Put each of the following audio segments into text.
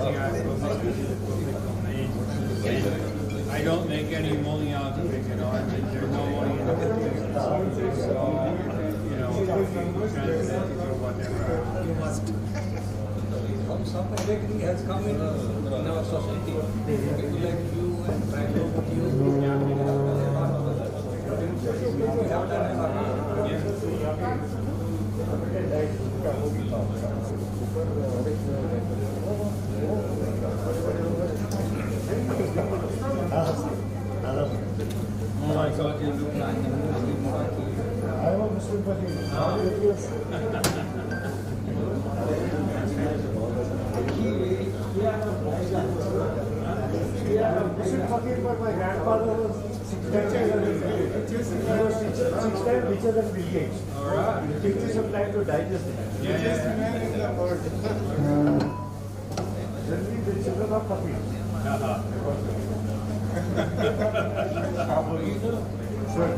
I don't make any money out of it, you know. There's no money in it. So, you know, translating or whatever. You must. Some awakening has come in our society. People like you and Pragna Oh, I thought you looked like a Muslim. I am a Muslim Muslim, but my grandfather was 6 times richer than Bill Gates. All right. It takes you some time to digest it. Generally, the children are puppies. Sure.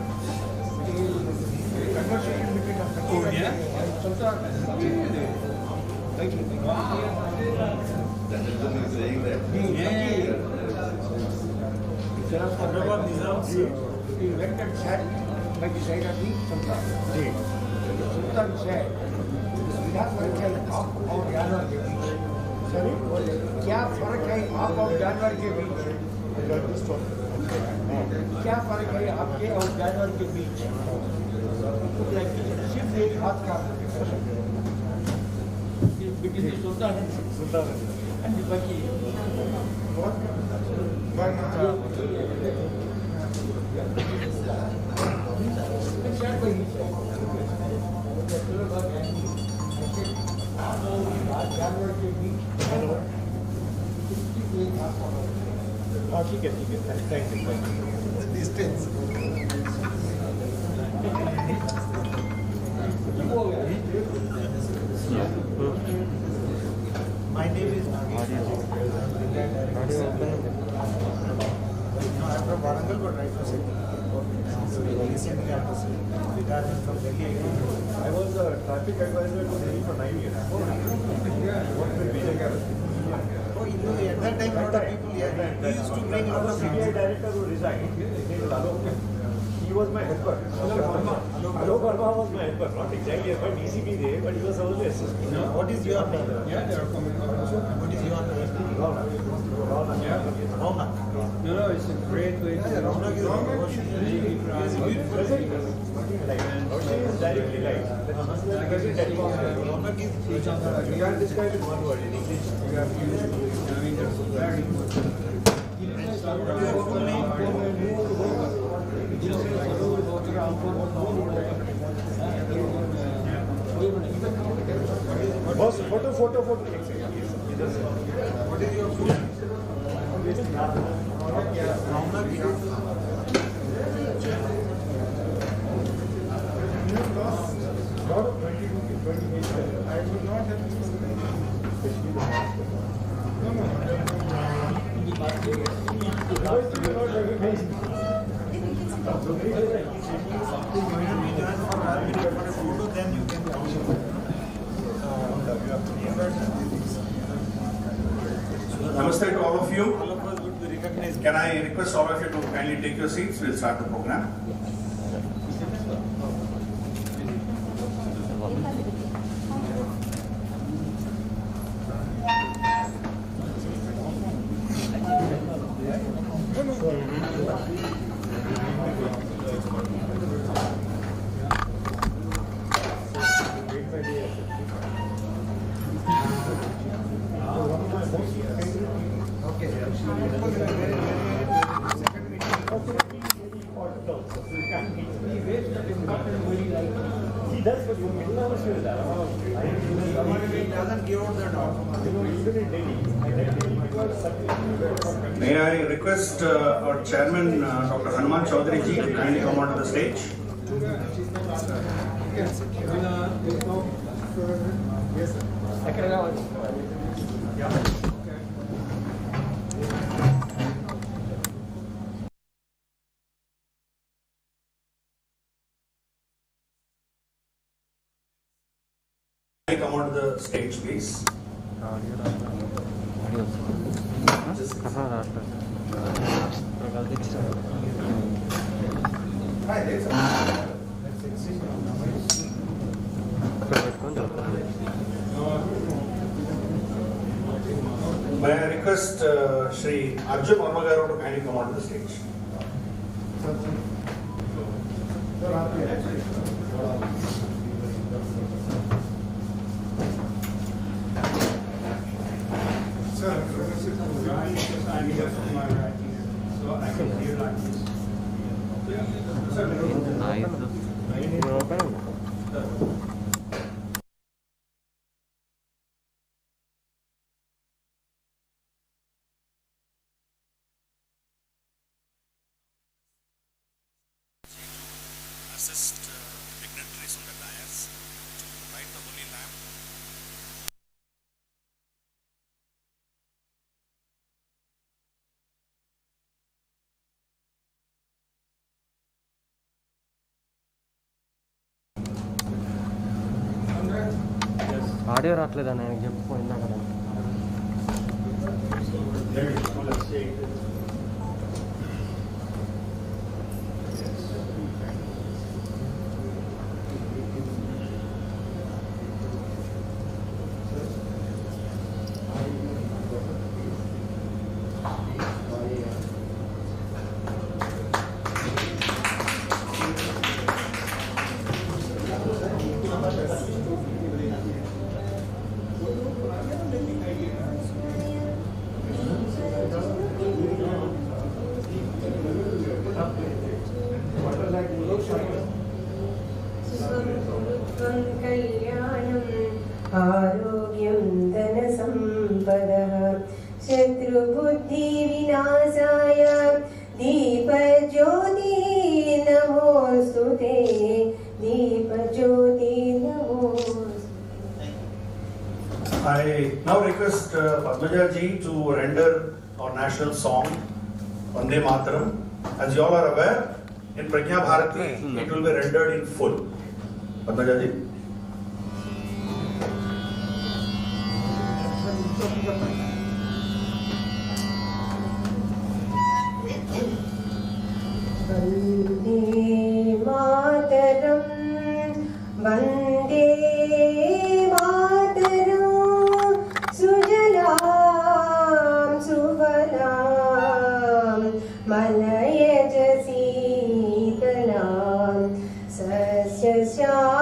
Oh, yeah? He went and sat by the side of the Sultan. The Sultan said, "क्या फर्क है आप और जानवर के बीच?" Sorry? क्या फर्क है आप और जानवर के बीच? क्या फर्क है आपके और जानवर के बीच? सिर्फ एक हाथ का between the Sultan and the Fakir. जानवर के बीच ठीक है thank you Distance. My name is Nagesh. I'm from Warangal, but right now recently after retirement from Delhi. I was a traffic advisor to Delhi for 9 years. What will be the Oh, you know, at that time, a lot of people here, he used to bring a lot of CBI director who resigned. His name is Alok. He was my helper. Alok Verma was my helper. Not exactly helper, DCP there, but he was also assistant. No? What is your name? Yeah, they're coming up. What is your name? Raunak. Yeah. Raunak. No, it's a great way to Raunak is beautiful. She is directly right. Raunak is You can't describe it in one word in English. I mean, that's very good. Boss, photo. What is your food? Raunak Lot of 20 minutes. I would not have especially the master. Otherwise, you will not recognize me. then you can Namaste to all of you. all of us would be recognized. Can I request all of you to kindly take your seats? We'll start the program. He does, but you never should have. He doesn't give out the dog. Even in Delhi, I left Delhi because May I request our chairman, Dr. Hanuman Chaudhary ji, to kindly come onto the stage. yes, sir. Come onto the stage, please. Audio. May I request Shri Arjun Varma to kindly come onto the stage. I'm here from my right ear, so I can hear like this. Assist dignitaries on the dais to light the holy lamp. Audio రావట్లేదన్న ఆయనకి చెప్పు ఇందాక आरोग्यं धनसम्पदः शत्रुबुद्धिविनाशाय Deepjyoti नमोऽस्तुते Deepjyoti नमोऽस्तुते। I now request Padmaja ji to render our national song Vande Mataram. As you all are aware, in Pragna Bharati it will be rendered in full. Padmaja ji. वन्दे मातरं वन्दे मातरं सुजलां सुफलां मलयज शीतलां सस्यश्यामलां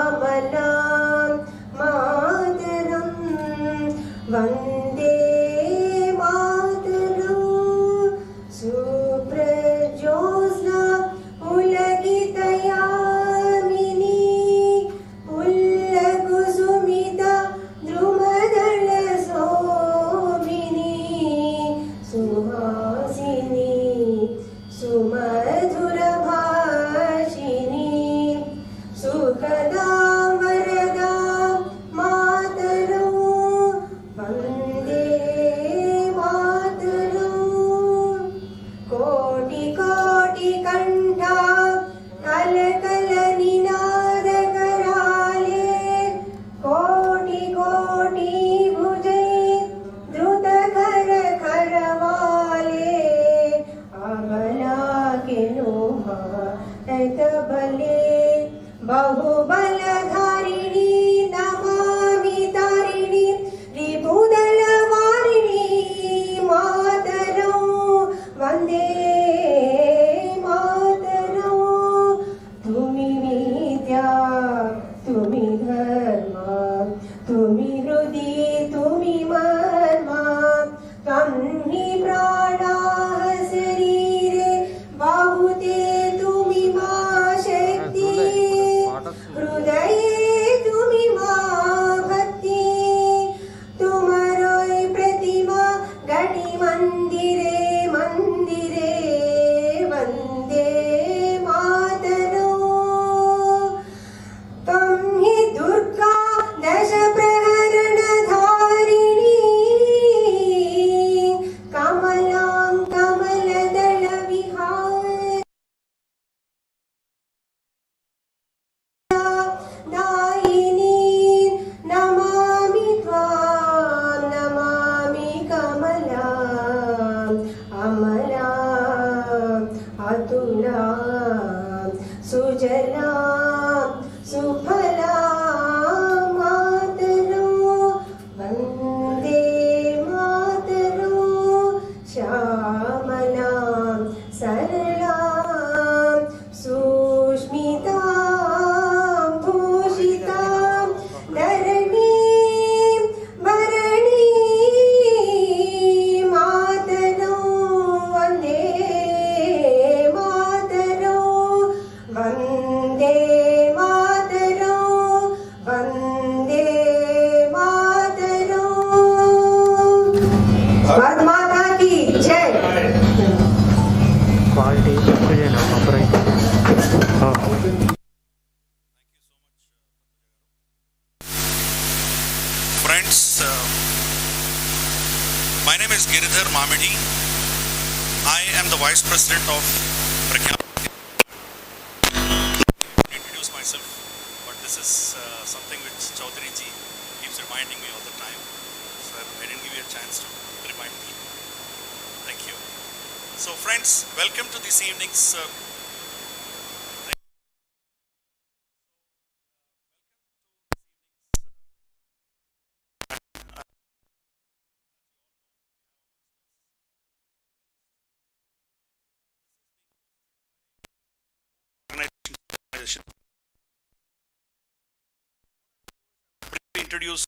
भारत माता की जय। క్వాలిటీ తక్కువ చేయను అప్పుడు Friends, my name is Giridhar Mamidi. I am the Vice President of Pragna Bharati. I introduce myself, but this is something which Chaudhary ji keeps reminding me all the time. So I didn't give you a chance to remind me. Thank you. So friends, welcome to this evening's organization. Briefly introduce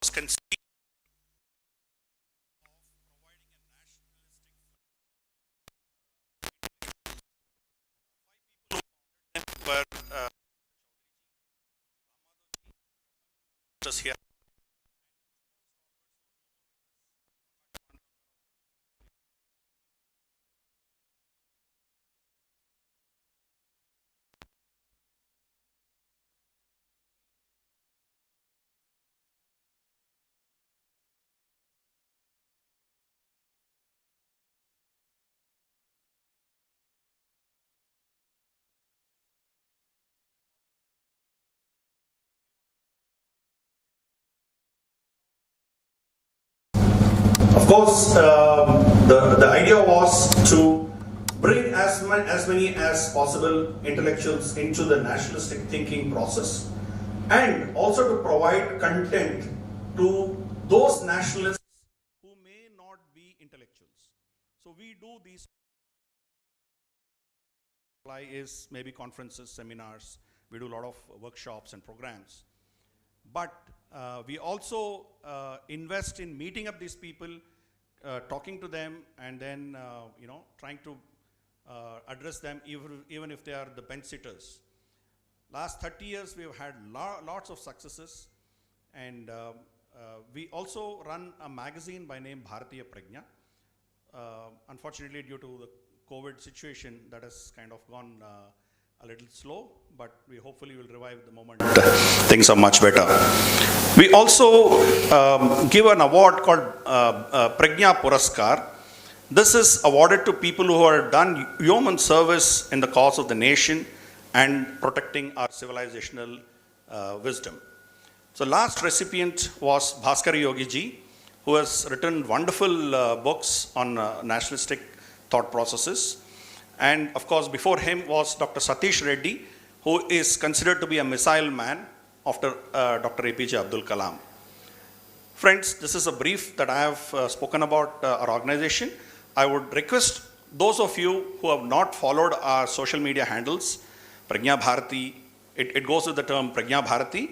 was conceived of providing a nationalistic were just here. Of course, the idea was to bring as many as possible intellectuals into the nationalistic thinking process, and also to provide content to those nationalists who may not be intellectuals. So we do these is maybe conferences, seminars. We do a lot of workshops and programs. But we also invest in meeting up these people, talking to them, and then trying to address them even if they are the bench sitters. Last 30 years we have had lots of successes, and we also run a magazine by name Bharatiya Pragna. Unfortunately, due to the COVID situation, that has kind of gone a little slow, but we hopefully will revive the moment. Things are much better. We also give an award called Pragna Puraskar. This is awarded to people who have done yeoman service in the cause of the nation and protecting our civilizational wisdom. So last recipient was Bhaskar Yogi ji, who has written wonderful books on nationalistic thought processes. And of course, before him was Dr. Satish Reddy, who is considered to be a missile man after Dr. APJ Abdul Kalam. Friends, this is a brief that I have spoken about our organization. I would request those of you who have not followed our social media handles, Pragna Bharati, it goes with the term Pragna Bharati.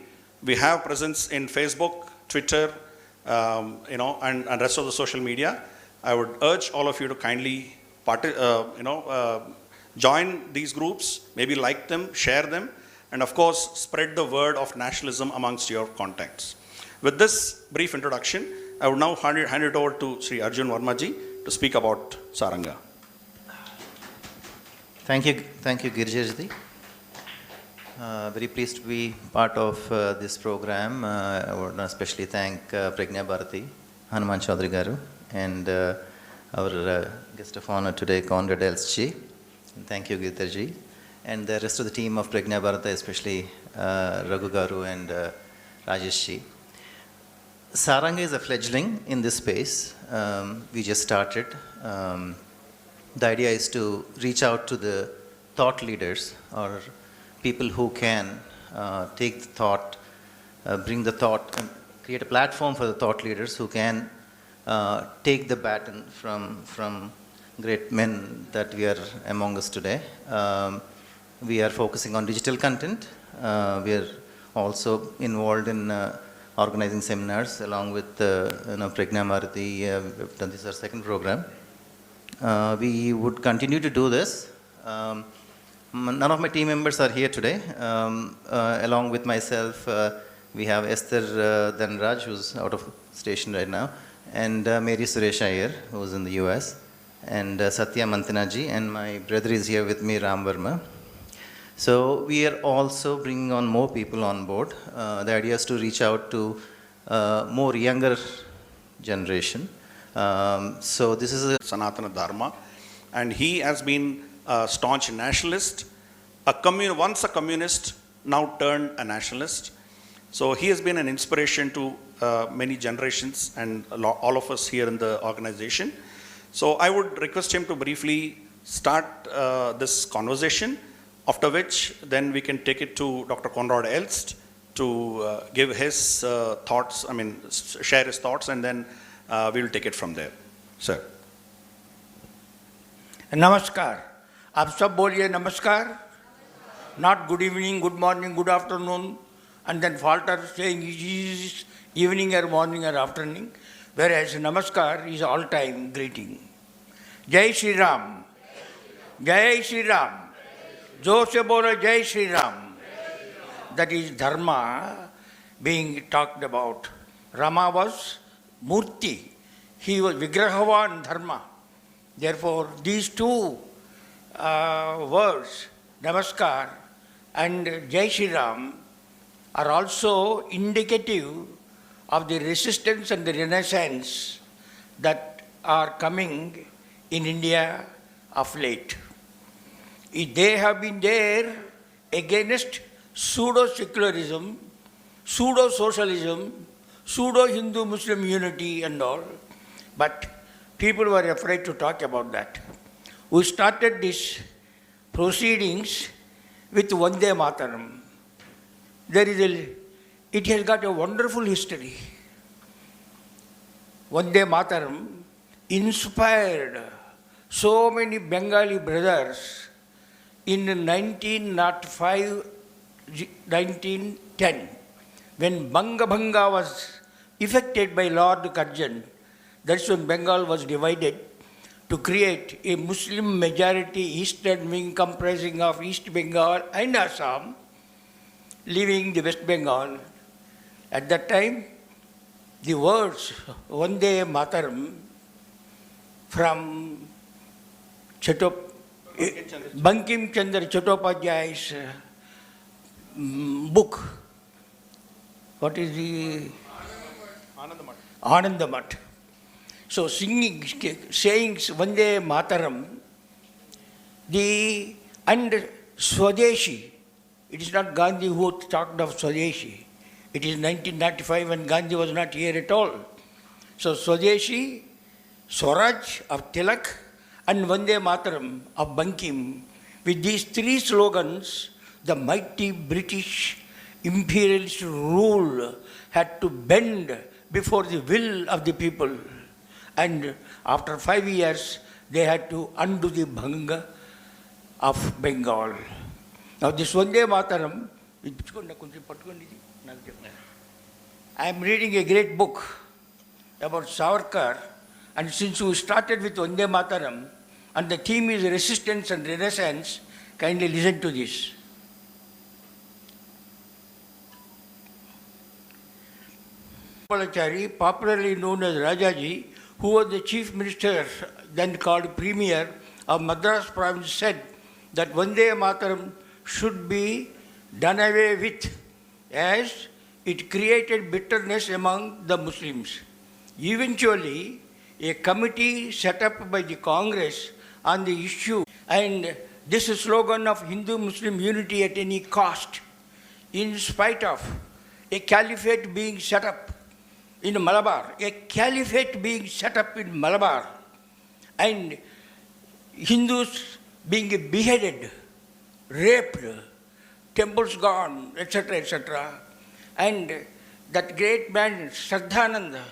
We have presence in Facebook, Twitter, and rest of the social media. I would urge all of you to kindly join these groups, maybe like them, share them, and of course, spread the word of nationalism amongst your contacts. With this brief introduction, I would now hand it over to Sri Arjun Verma ji to speak about Saranga. Thank you, Girijaj ji. Very pleased to be part of this program. I would especially thank Pragna Bharati, Hanuman Chaudhary Garu, and our guest of honor today, Conrad Elschi. Thank you, Giridhar ji. And the rest of the team of Pragna Bharati, especially Raghu Garu and Rajesh ji. Saranga is a fledgling in this space. We just started. The idea is to reach out to the thought leaders or people who can take the thought, bring the thought, and create a platform for the thought leaders who can take the baton from great men that we are among us today. We are focusing on digital content. We are also involved in organizing seminars along with Pragna Bharati. We've done this our second program. We would continue to do this. None of my team members are here today. Along with myself, we have Esther Dhanraj, who's out of station right now, and Mary Suresh Iyer, who's in the US, and Satya Mantanaji, and my brother is here with me, Ram Verma. So we are also bringing on more people on board. The idea is to reach out to more younger generation. So this is a Sanatana Dharma, and he has been a staunch nationalist, once a communist, now turned a nationalist. So he has been an inspiration to many generations and all of us here in the organization. So I would request him to briefly start this conversation, after which then we can take it to Dr. Konrad Elst to give his thoughts, share his thoughts, and then we will take it from there. Sir. नमस्कार. आप सब बोलिए नमस्कार. Not good evening, good morning, good afternoon, and then falter saying it is evening or morning or afternoon, whereas namaskar is all-time greeting. Jai Shri Ram. Jai Shri Ram. Jo se bolo Jai Shri Ram. That is dharma being talked about. Rama was Murti. He was Vigrahavan Dharma. Therefore, these two words, Namaskar and Jai Shri Ram, are also indicative of the resistance and the renaissance that are coming in India of late. They have been there against pseudo-secularism, pseudo-socialism, pseudo-Hindu-Muslim unity and all, but people were afraid to talk about that. We started these proceedings with Vande Mataram. It has got a wonderful history. Vande Mataram inspired so many Bengali brothers in 1905, 1910, when Banga Bhanga was effected by Lord Curzon. That's when Bengal was divided to create a Muslim majority eastern wing comprising of East Bengal and Assam, leaving the West Bengal. At that time, the words Vande Mataram from Bankim Chandra Chattopadhyay's book, what is the Anandamath. So singing, saying Vande Mataram, and Swadeshi. It is not Gandhi who talked of Swadeshi. It is 1995 when Gandhi was not here at all. So Swadeshi, Swaraj of Tilak, and Vande Mataram of Bankim. With these three slogans, the mighty British imperialist rule had to bend before the will of the people. And after 5 years, they had to undo the Bhanga of Bengal. Now this Vande Mataram, I am reading a great book about Savarkar, and since we started with Vande Mataram, and the theme is resistance and renaissance, kindly listen to this. Popularly known as Rajaji, who was the chief minister, then called premier of Madras province, said that Vande Mataram should be done away with, as it created bitterness among the Muslims. Eventually, a committee set up by the Congress on the issue, and this slogan of Hindu-Muslim unity at any cost, in spite of a caliphate being set up in Malabar, and Hindus being beheaded, raped, temples gone, etc., etc. And that great man, Shraddhananda,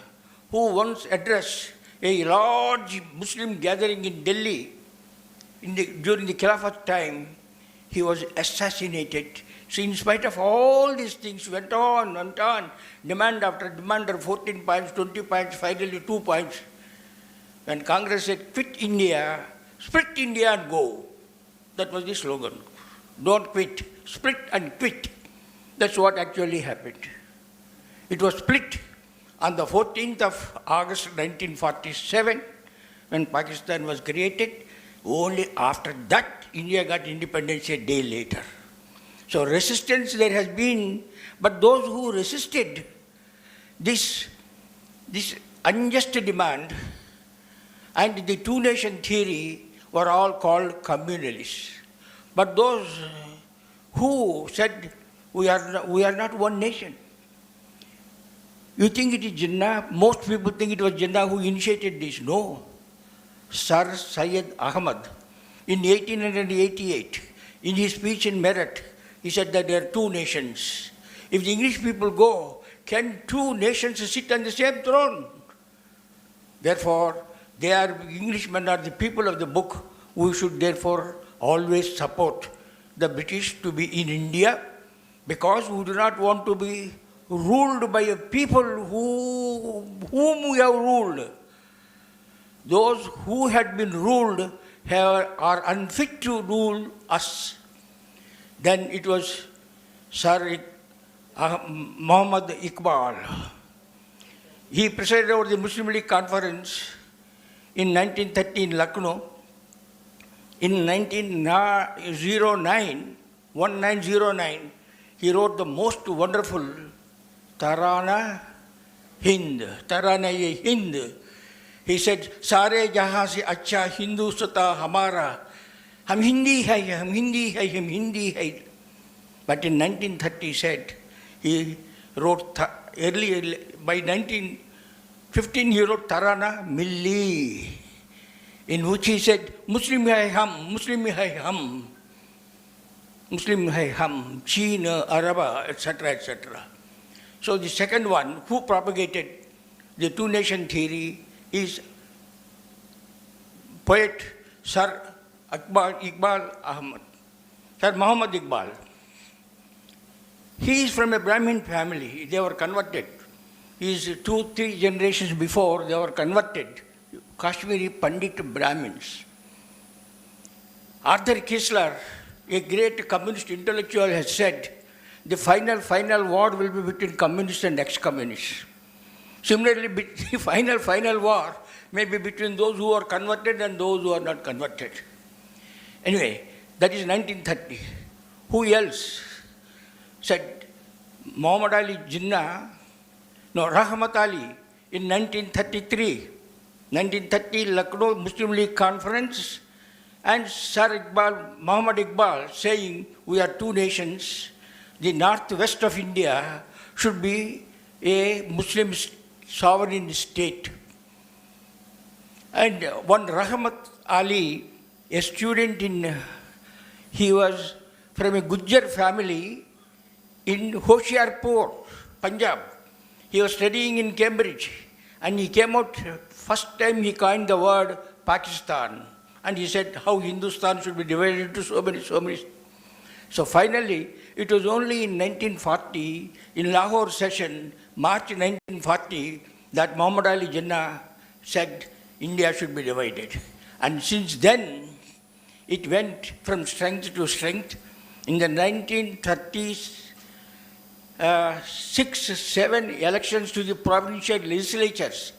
who once addressed a large Muslim gathering in Delhi during the Khilafat time, he was assassinated. So in spite of all these things, went on, demand after demand of 14 points, 20 points, finally 2 points. when Congress said, quit India, split India and go. That was the slogan. Don't quit, split and quit. That's what actually happened. It was split on the 14th of August 1947 when Pakistan was created. Only after that, India got independence a day later. So resistance there has been, but those who resisted this unjust demand and the two-nation theory were all called communalists. But those who said, we are not one nation. You think it is Jinnah? Most people think it was Jinnah who initiated this. No. Sir Syed Ahmad, in 1888, in his speech in Meerut, he said that there are two nations. If the English people go, can two nations sit on the same throne? Therefore, Englishmen are the people of the book. We should therefore always support the British to be in India, because we do not want to be ruled by a people whom we have ruled. Those who had been ruled are unfit to rule us. Then it was Sir Muhammad Iqbal. He presided over the Muslim League conference in 1930 in Lucknow. In 1909, he wrote the most wonderful Tarana Hind. Tarana-e-Hind. He said, Sare jahan se acha Hindustata hamara. Hum Hindi hai, hum Hindi hai, hum Hindi hai. But in 1930 he said, he wrote early, by 1915 he wrote Tarana Milli, in which he said, Muslim hai hum, Muslim hai hum, Muslim hai hum, China, Araba, etc., etc. So the second one, who propagated the two-nation theory, is poet Sir Iqbal Ahmad, Sir Muhammad Iqbal. He is from a Brahmin family. They were converted. He is 2-3 generations before they were converted. Kashmiri Pandit Brahmins. Arthur Koestler, a great communist intellectual, has said, the final war will be between communists and ex-communists. Similarly, the final war may be between those who are converted and those who are not converted. Anyway, that is 1930. Who else said? Muhammad Ali Jinnah, no, Rahmat Ali in 1933. 1930 Lucknow Muslim League Conference, and Sir Muhammad Iqbal saying, we are two nations. The northwest of India should be a Muslim sovereign state. And one Rahmat Ali, a student he was from a Gujjar family in Hoshiarpur, Punjab. He was studying in Cambridge, and he came out, first time he coined the word Pakistan, and he said how Hindustan should be divided into so many. So finally, it was only in 1940, in Lahore session, March 1940, that Muhammad Ali Jinnah said India should be divided. And since then, it went from strength to strength. In the 1936-7 elections to the provincial legislatures,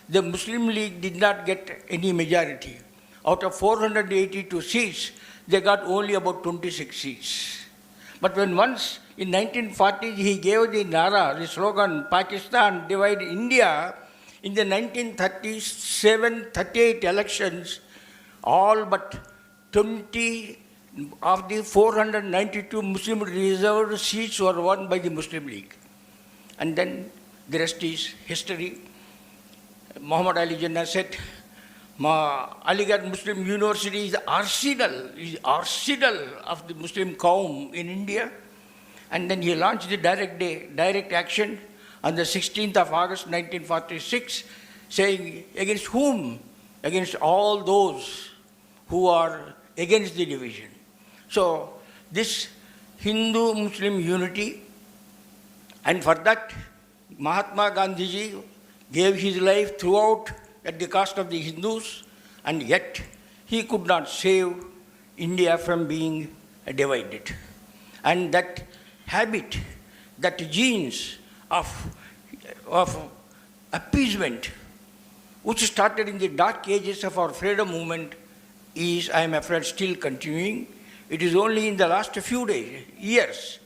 the Muslim League did not get any majority. Out of 482 seats, they got only about 26 seats. But when once in 1940 he gave the nara, the slogan, Pakistan divide India, in the 1937-38 elections, all but 20 of the 492 Muslim reserved seats were won by the Muslim League. And then the rest is history. Muhammad Ali Jinnah said, Aligarh Muslim University is the arsenal of the Muslim Qaum in India. And then he launched the direct action on the 16th of August 1946, saying, against whom? Against all those who are against the division. So this Hindu-Muslim unity, and for that Mahatma Gandhi ji gave his life throughout at the cost of the Hindus, and yet he could not save India from being divided. And that habit, that genes of appeasement, which started in the dark ages of our freedom movement, is, I am afraid, still continuing. It is only in the last few years,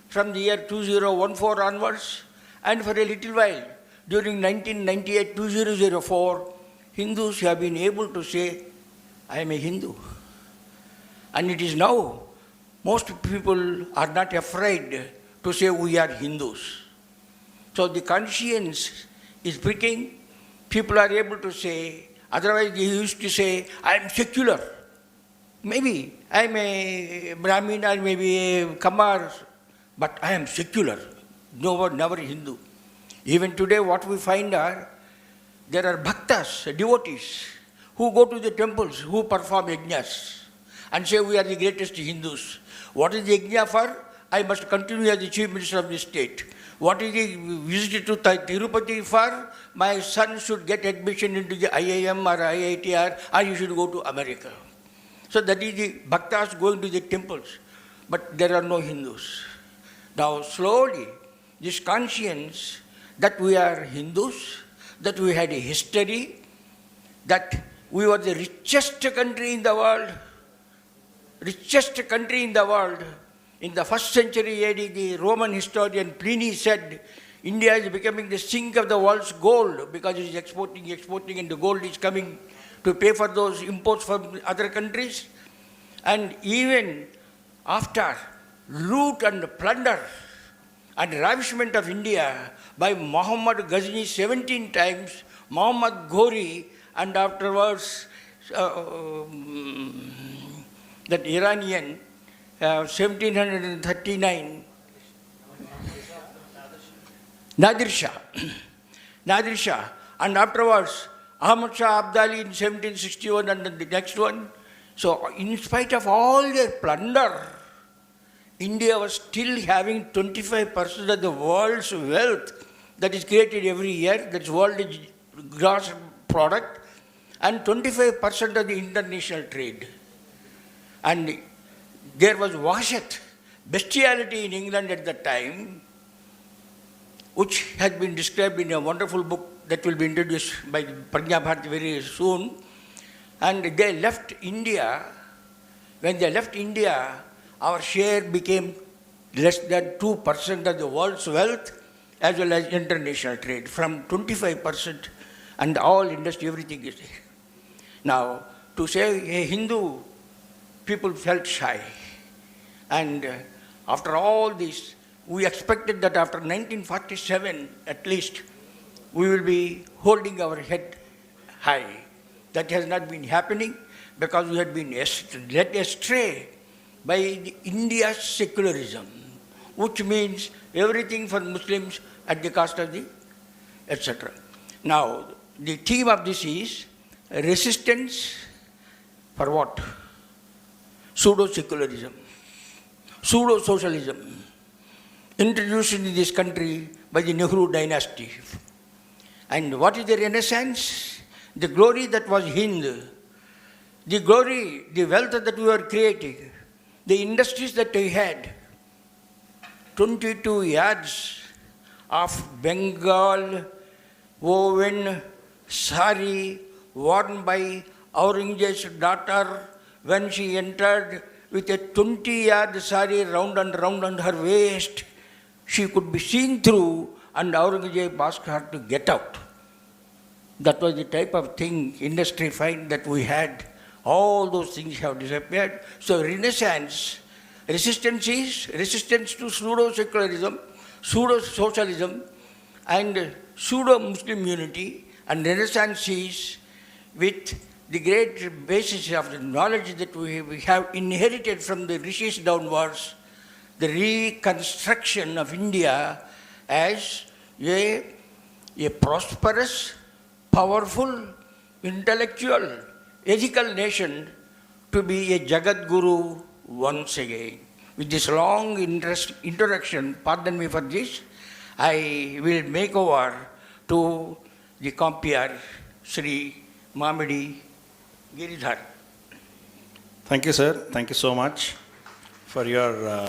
from the year 2014 onwards, and for a little while, during 1998-2004, Hindus have been able to say, I am a Hindu. And it is now, most people are not afraid to say we are Hindus. So the conscience is pricking. People are able to say, otherwise they used to say, I am secular. Maybe I am a Brahmin or maybe a Kamar, but I am secular. No, never Hindu. Even today what we find are, there are bhaktas, devotees, who go to the temples, who perform yajnas and say we are the greatest Hindus. What is the yajna for? I must continue as the Chief Minister of the state. What is the visit to Tirupati for? My son should get admission into the IIM or IITR, or you should go to America. So that is the bhaktas going to the temples. But there are no Hindus. Now slowly, this conscience that we are Hindus, that we had a history, that we were the richest country in the world, In the 1st century AD, the Roman historian Pliny said, India is becoming the sink of the world's gold because it is exporting, and the gold is coming to pay for those imports from other countries. And even after loot and plunder and ravishment of India by Muhammad Ghazni 17 times, Muhammad Ghori, and afterwards that Iranian, 1739, Nadir Shah, and afterwards Ahmad Shah Abdali in 1761 and then the next one. So in spite of all their plunder, India was still having 25% of the world's wealth that is created every year, that's world gross product, and 25% of the international trade. And there was washat, bestiality in England at that time, which has been described in a wonderful book that will be introduced by Pragna Bharati very soon. And they left India. When they left India, our share became less than 2% of the world's wealth as well as international trade, from 25%, and all industry, everything is there. Now, to say a Hindu, people felt shy. And after all this, we expected that after 1947, at least, we will be holding our head high. That has not been happening because we had been led astray by India's secularism, which means everything for Muslims at the cost of the etc. Now, the theme of this is resistance for what? Pseudo-secularism, pseudo-socialism, introduced in this country by the Nehru dynasty. And what is the Renaissance? The glory that was Hind, the glory, the wealth that we were creating, the industries that we had, 22 yards of Bengal woven sari worn by Aurangzeb's daughter when she entered with a 20-yard sari round and round on her waist. She could be seen through, and Aurangzeb asked her to get out. That was the type of thing, industry find that we had. All those things have disappeared. So Renaissance, resistance is resistance to pseudo-secularism, pseudo-socialism, and pseudo-Muslim unity. And Renaissance is with the great basis of the knowledge that we have inherited from the rishis downwards, the reconstruction of India as a prosperous, powerful, intellectual, ethical nation to be a Jagat Guru once again. With this long introduction, pardon me for this, I will make over to the compeer Sri Mamidi Giridhar. Thank you, sir. Thank you so much for your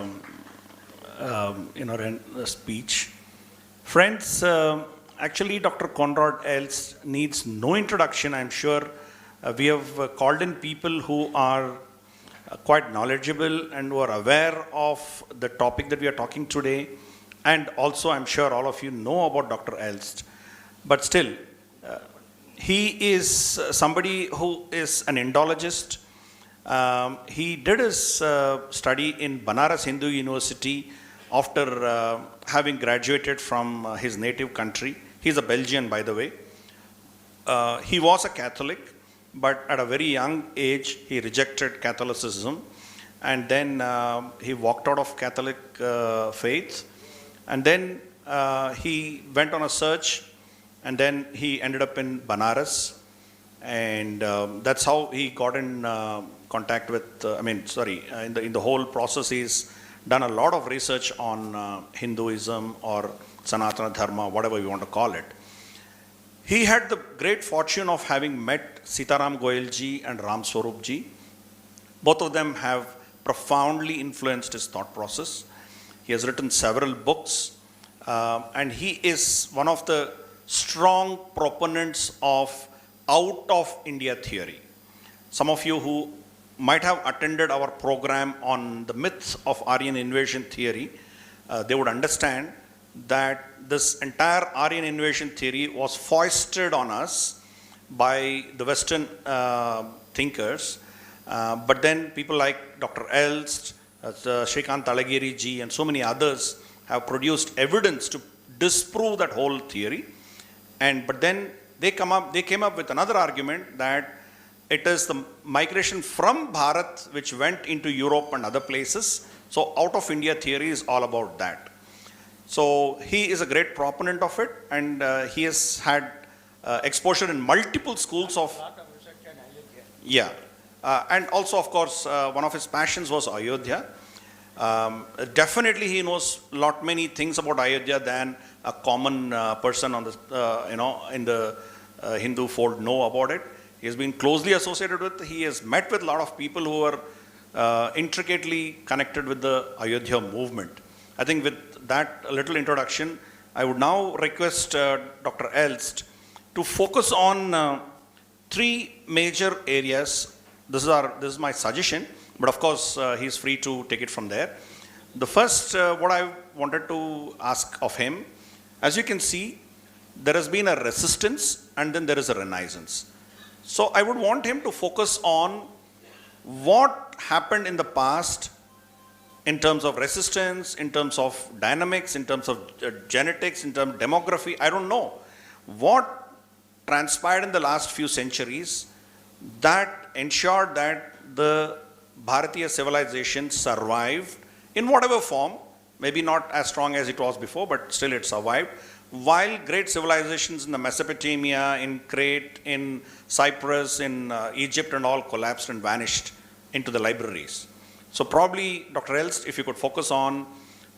speech. Friends, actually, Dr. Conrad Elst needs no introduction. I'm sure we have called in people who are quite knowledgeable and who are aware of the topic that we are talking today. And also, I'm sure all of you know about Dr. Elst. But still, he is somebody who is an Indologist. He did his study in Banaras Hindu University after having graduated from his native country. He's a Belgian, by the way. He was a Catholic, but at a very young age, he rejected Catholicism. And then he walked out of Catholic faith. And then he went on a search, and then he ended up in Banaras. And that's how he got in contact with, in the whole process, he's done a lot of research on Hinduism or Sanatana Dharma, whatever you want to call it. He had the great fortune of having met Sitaram Goyal ji and Ram Swarup ji. Both of them have profoundly influenced his thought process. He has written several books, and he is one of the strong proponents of out of India theory. Some of you who might have attended our program on the myths of Aryan invasion theory, they would understand that this entire Aryan invasion theory was foisted on us by the Western thinkers. But then people like Dr. Elst, Shrikant Talagiri ji, and so many others have produced evidence to disprove that whole theory. But then they came up with another argument that it is the migration from Bharat which went into Europe and other places. So out of India theory is all about that. So he is a great proponent of it, and he has had exposure in multiple schools of... Yeah. And also, of course, one of his passions was Ayodhya. Definitely he knows many things about Ayodhya than a common person on the, in the Hindu fold know about it. He has been closely associated with, he has met with a lot of people who are intricately connected with the Ayodhya movement. I think with that little introduction, I would now request Dr. Elst to focus on three major areas. This is my suggestion, but of course he's free to take it from there. The first, what I wanted to ask of him, as you can see, there has been a resistance and then there is a renaissance. So I would want him to focus on what happened in the past in terms of resistance, in terms of dynamics, in terms of genetics, in terms of demography. I don't know what transpired in the last few centuries that ensured that the Bharatiya civilization survived in whatever form, maybe not as strong as it was before, but still it survived, while great civilizations in the Mesopotamia, in Crete, in Cyprus, in Egypt and all collapsed and vanished into the libraries. So probably, Dr. Elst, if you could focus on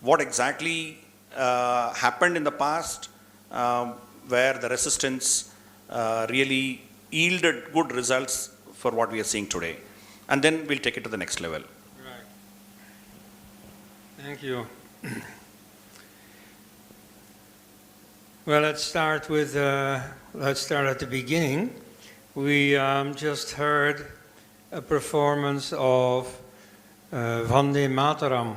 what exactly happened in the past, where the resistance really yielded good results for what we are seeing today. And then we'll take it to the next level. Right. Thank you. Well, let's start at the beginning. We just heard a performance of Vande Mataram,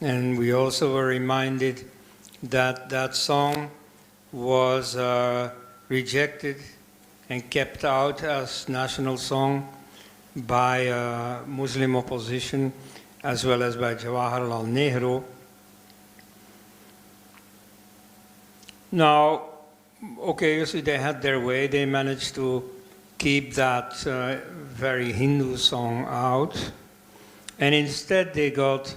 and we also were reminded that that song was rejected and kept out as national song by Muslim opposition as well as by Jawaharlal Nehru. Now, okay, you see, they had their way. They managed to keep that very Hindu song out. And instead they got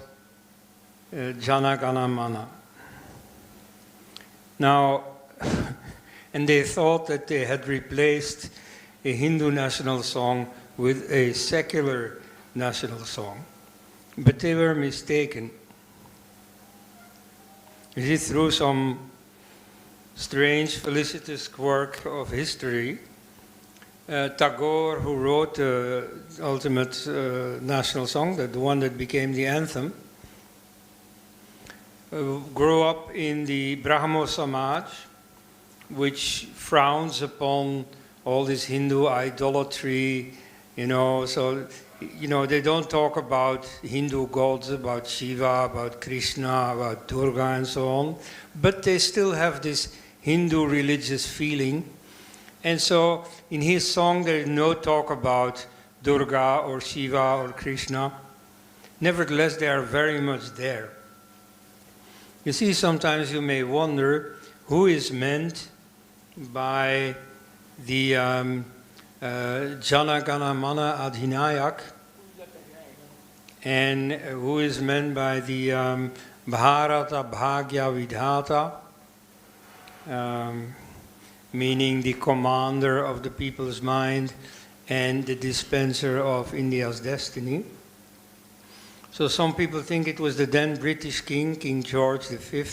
Jana Gana Mana. Now, and they thought that they had replaced a Hindu national song with a secular national song. But they were mistaken. You see, through some strange, felicitous quirk of history. Tagore, who wrote the ultimate national song, the one that became the anthem, grew up in the Brahmo Samaj, which frowns upon all this Hindu idolatry, so, they don't talk about Hindu gods, about Shiva, about Krishna, about Durga, and so on, but they still have this Hindu religious feeling. And so in his song there is no talk about Durga or Shiva or Krishna. Nevertheless, they are very much there. You see, sometimes you may wonder who is meant by the Jana Gana Mana Adhinayak, and who is meant by the Bharata Bhagya Vidhata, meaning the commander of the people's mind and the dispenser of India's destiny. So some people think it was the then British king, King George V,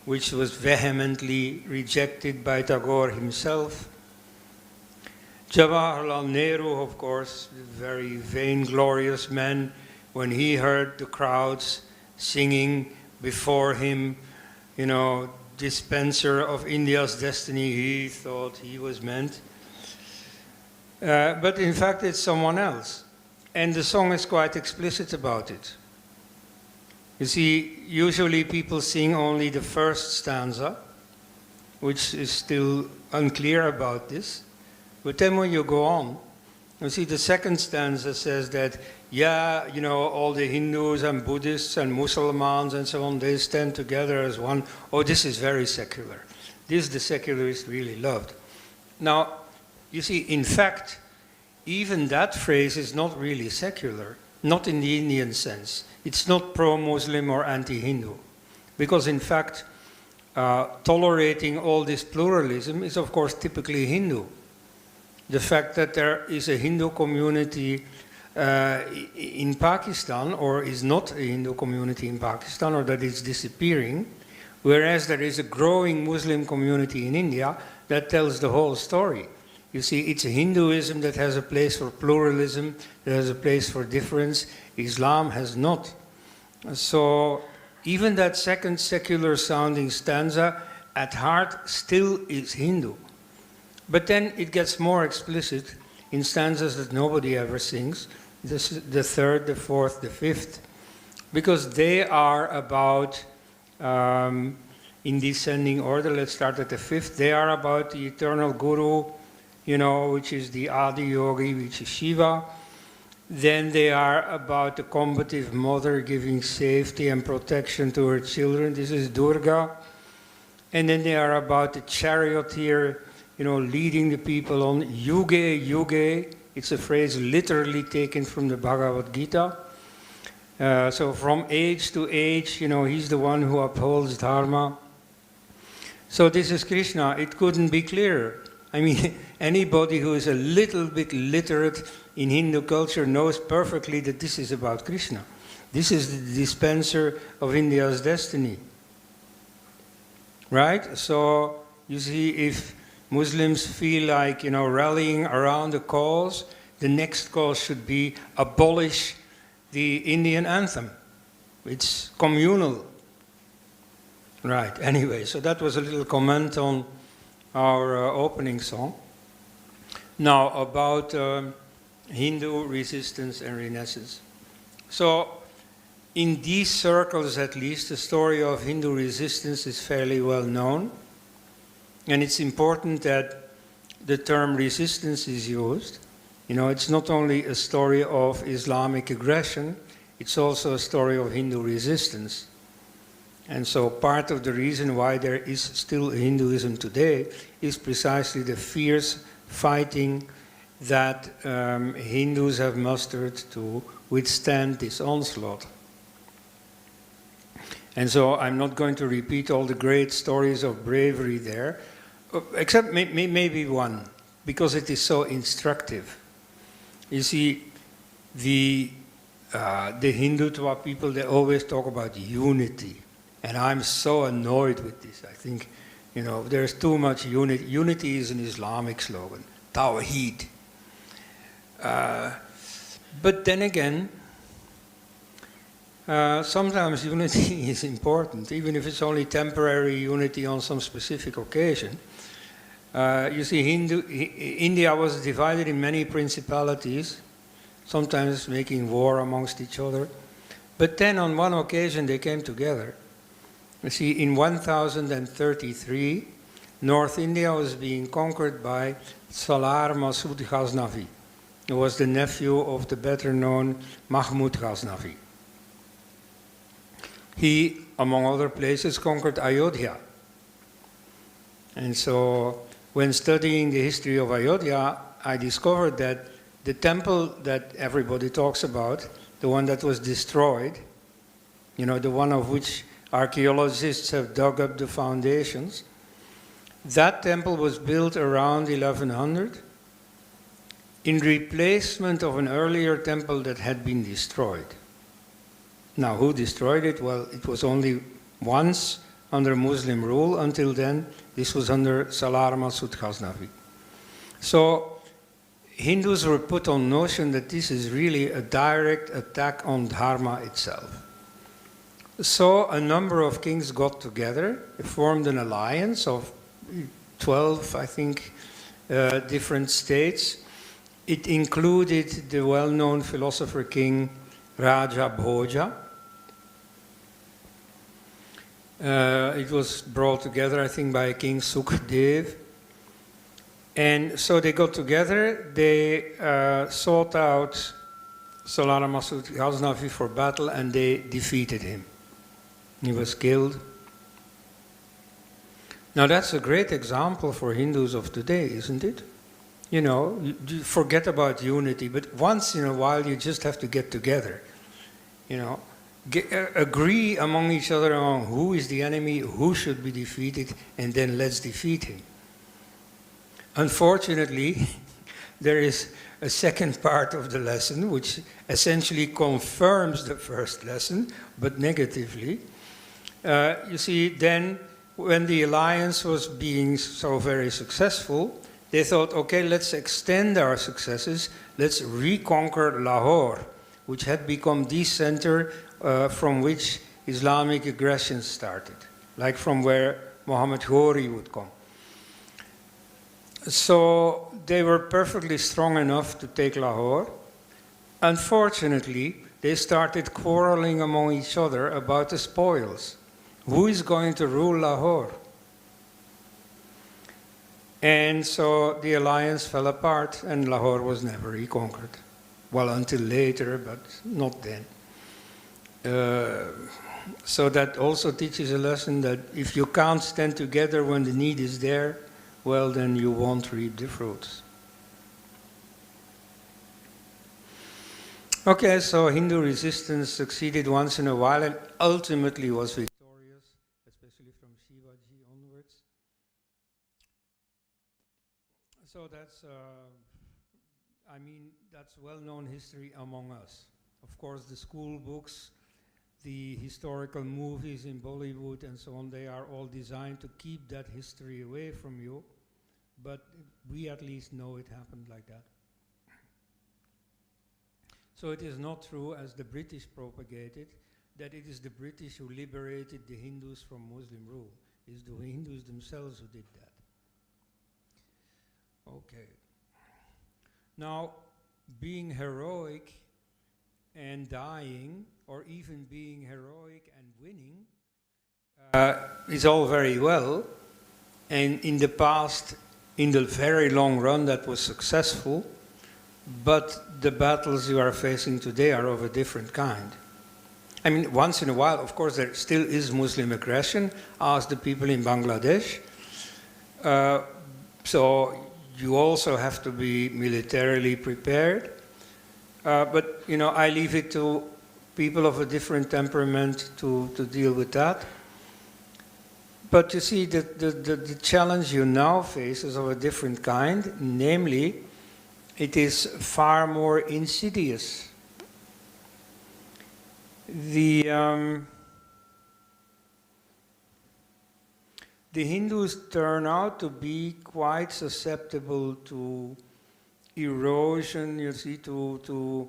which was vehemently rejected by Tagore himself. Jawaharlal Nehru, of course, the very vainglorious man, when he heard the crowds singing before him, dispenser of India's destiny, he thought he was meant. But in fact, it's someone else. And the song is quite explicit about it. You see, usually people sing only the first stanza, which is still unclear about this. But then when you go on, you see the second stanza says that, all the Hindus and Buddhists and Muslims and so on, they stand together as one. Oh, this is very secular. This the secularists really loved. Now, you see, in fact, even that phrase is not really secular, not in the Indian sense. It's not pro-Muslim or anti-Hindu. Because in fact, tolerating all this pluralism is of course typically Hindu. The fact that there is a Hindu community in Pakistan, or is not a Hindu community in Pakistan, or that it's disappearing, whereas there is a growing Muslim community in India, that tells the whole story. You see, it's Hinduism that has a place for pluralism, that has a place for difference. Islam has not. So even that second secular sounding stanza at heart still is Hindu. But then it gets more explicit in stanzas that nobody ever sings, the third, the fourth, the fifth, because they are about, in descending order, let's start at the fifth, they are about the eternal Guru, which is the Adi Yogi, which is Shiva. Then they are about the combative mother giving safety and protection to her children. This is Durga. And then they are about the charioteer, leading the people on. Yuge, yuge. It's a phrase literally taken from the Bhagavad Gita. So from age to age, he's the one who upholds dharma. So this is Krishna. It couldn't be clearer. I mean, anybody who is a little bit literate in Hindu culture knows perfectly that this is about Krishna. This is the dispenser of India's destiny. Right? So, you see, if Muslims feel like, rallying around a cause, the next cause should be abolish the Indian anthem. It's communal. Right, anyway, so that was a little comment on our opening song. Now, about Hindu resistance and renaissance. So, in these circles at least, the story of Hindu resistance is fairly well known. And it's important that the term resistance is used. It's not only a story of Islamic aggression, it's also a story of Hindu resistance. And so part of the reason why there is still Hinduism today is precisely the fierce fighting that Hindus have mustered to withstand this onslaught. And so I'm not going to repeat all the great stories of bravery there, except maybe one, because it is so instructive. You see, the Hindutva people, they always talk about unity. And I'm so annoyed with this. I think, You know, there's too much unity. Unity is an Islamic slogan, Tawheed. But then again, sometimes unity is important, even if it's only temporary unity on some specific occasion. You see, India was divided in many principalities, sometimes making war amongst each other. But then on one occasion they came together. You see, in 1033, North India was being conquered by Salar Masud Ghaznavi, who was the nephew of the better known Mahmud Ghaznavi. He, among other places, conquered Ayodhya. And so, when studying the history of Ayodhya, I discovered that the temple that everybody talks about, the one that was destroyed, you know, the one of which archaeologists have dug up the foundations, that temple was built around 1100 in replacement of an earlier temple that had been destroyed. Now, who destroyed it? Well, it was only once under Muslim rule. Until then, this was under Salar Masud Ghaznavi. So, Hindus were put on notion that this is really a direct attack on Dharma itself. So, a number of kings got together, formed an alliance of 12, I think, different states. It included the well-known philosopher king Raja Bhoja. It was brought together, I think, by King Sukhdev. And so they got together, they sought out Salar Masud Ghaznavi for battle, and they defeated him. He was killed. Now that's a great example for Hindus of today, isn't it? You know, you forget about unity, but once in a while you just have to get together. You know, agree among each other on who is the enemy, who should be defeated, and then let's defeat him. Unfortunately, there is a second part of the lesson which essentially confirms the first lesson, but negatively. You see, then when the alliance was being so very successful, they thought, okay, let's extend our successes, let's reconquer Lahore, which had become the center from which Islamic aggression started, like from where Muhammad Ghori would come. So they were perfectly strong enough to take Lahore. Unfortunately, they started quarreling among each other about the spoils. Who is going to rule Lahore? And so the alliance fell apart and Lahore was never reconquered. Well, until later, but not then. So that also teaches a lesson that if you can't stand together when the need is there, well, then you won't reap the fruits. Okay, so Hindu resistance succeeded once in a while and ultimately was victorious, especially from Shivaji onwards. So that's, I mean, that's well-known history among us. Of course, the school books, the historical movies in Bollywood and so on, they are all designed to keep that history away from you. But we at least know it happened like that. So it is not true, as the British propagated, that it is the British who liberated the Hindus from Muslim rule. It is the Hindus themselves who did that. Okay. Now, being heroic and dying, or even being heroic and winning, is all very well. And in the past, in the very long run, that was successful. But the battles you are facing today are of a different kind. I mean, once in a while, of course, there still is Muslim aggression. Ask the people in Bangladesh. So you also have to be militarily prepared. But, you know, I leave it to people of a different temperament to deal with that. But you see, the challenge you now face is of a different kind, namely, it is far more insidious. The the Hindus turn out to be quite susceptible to erosion, you see, to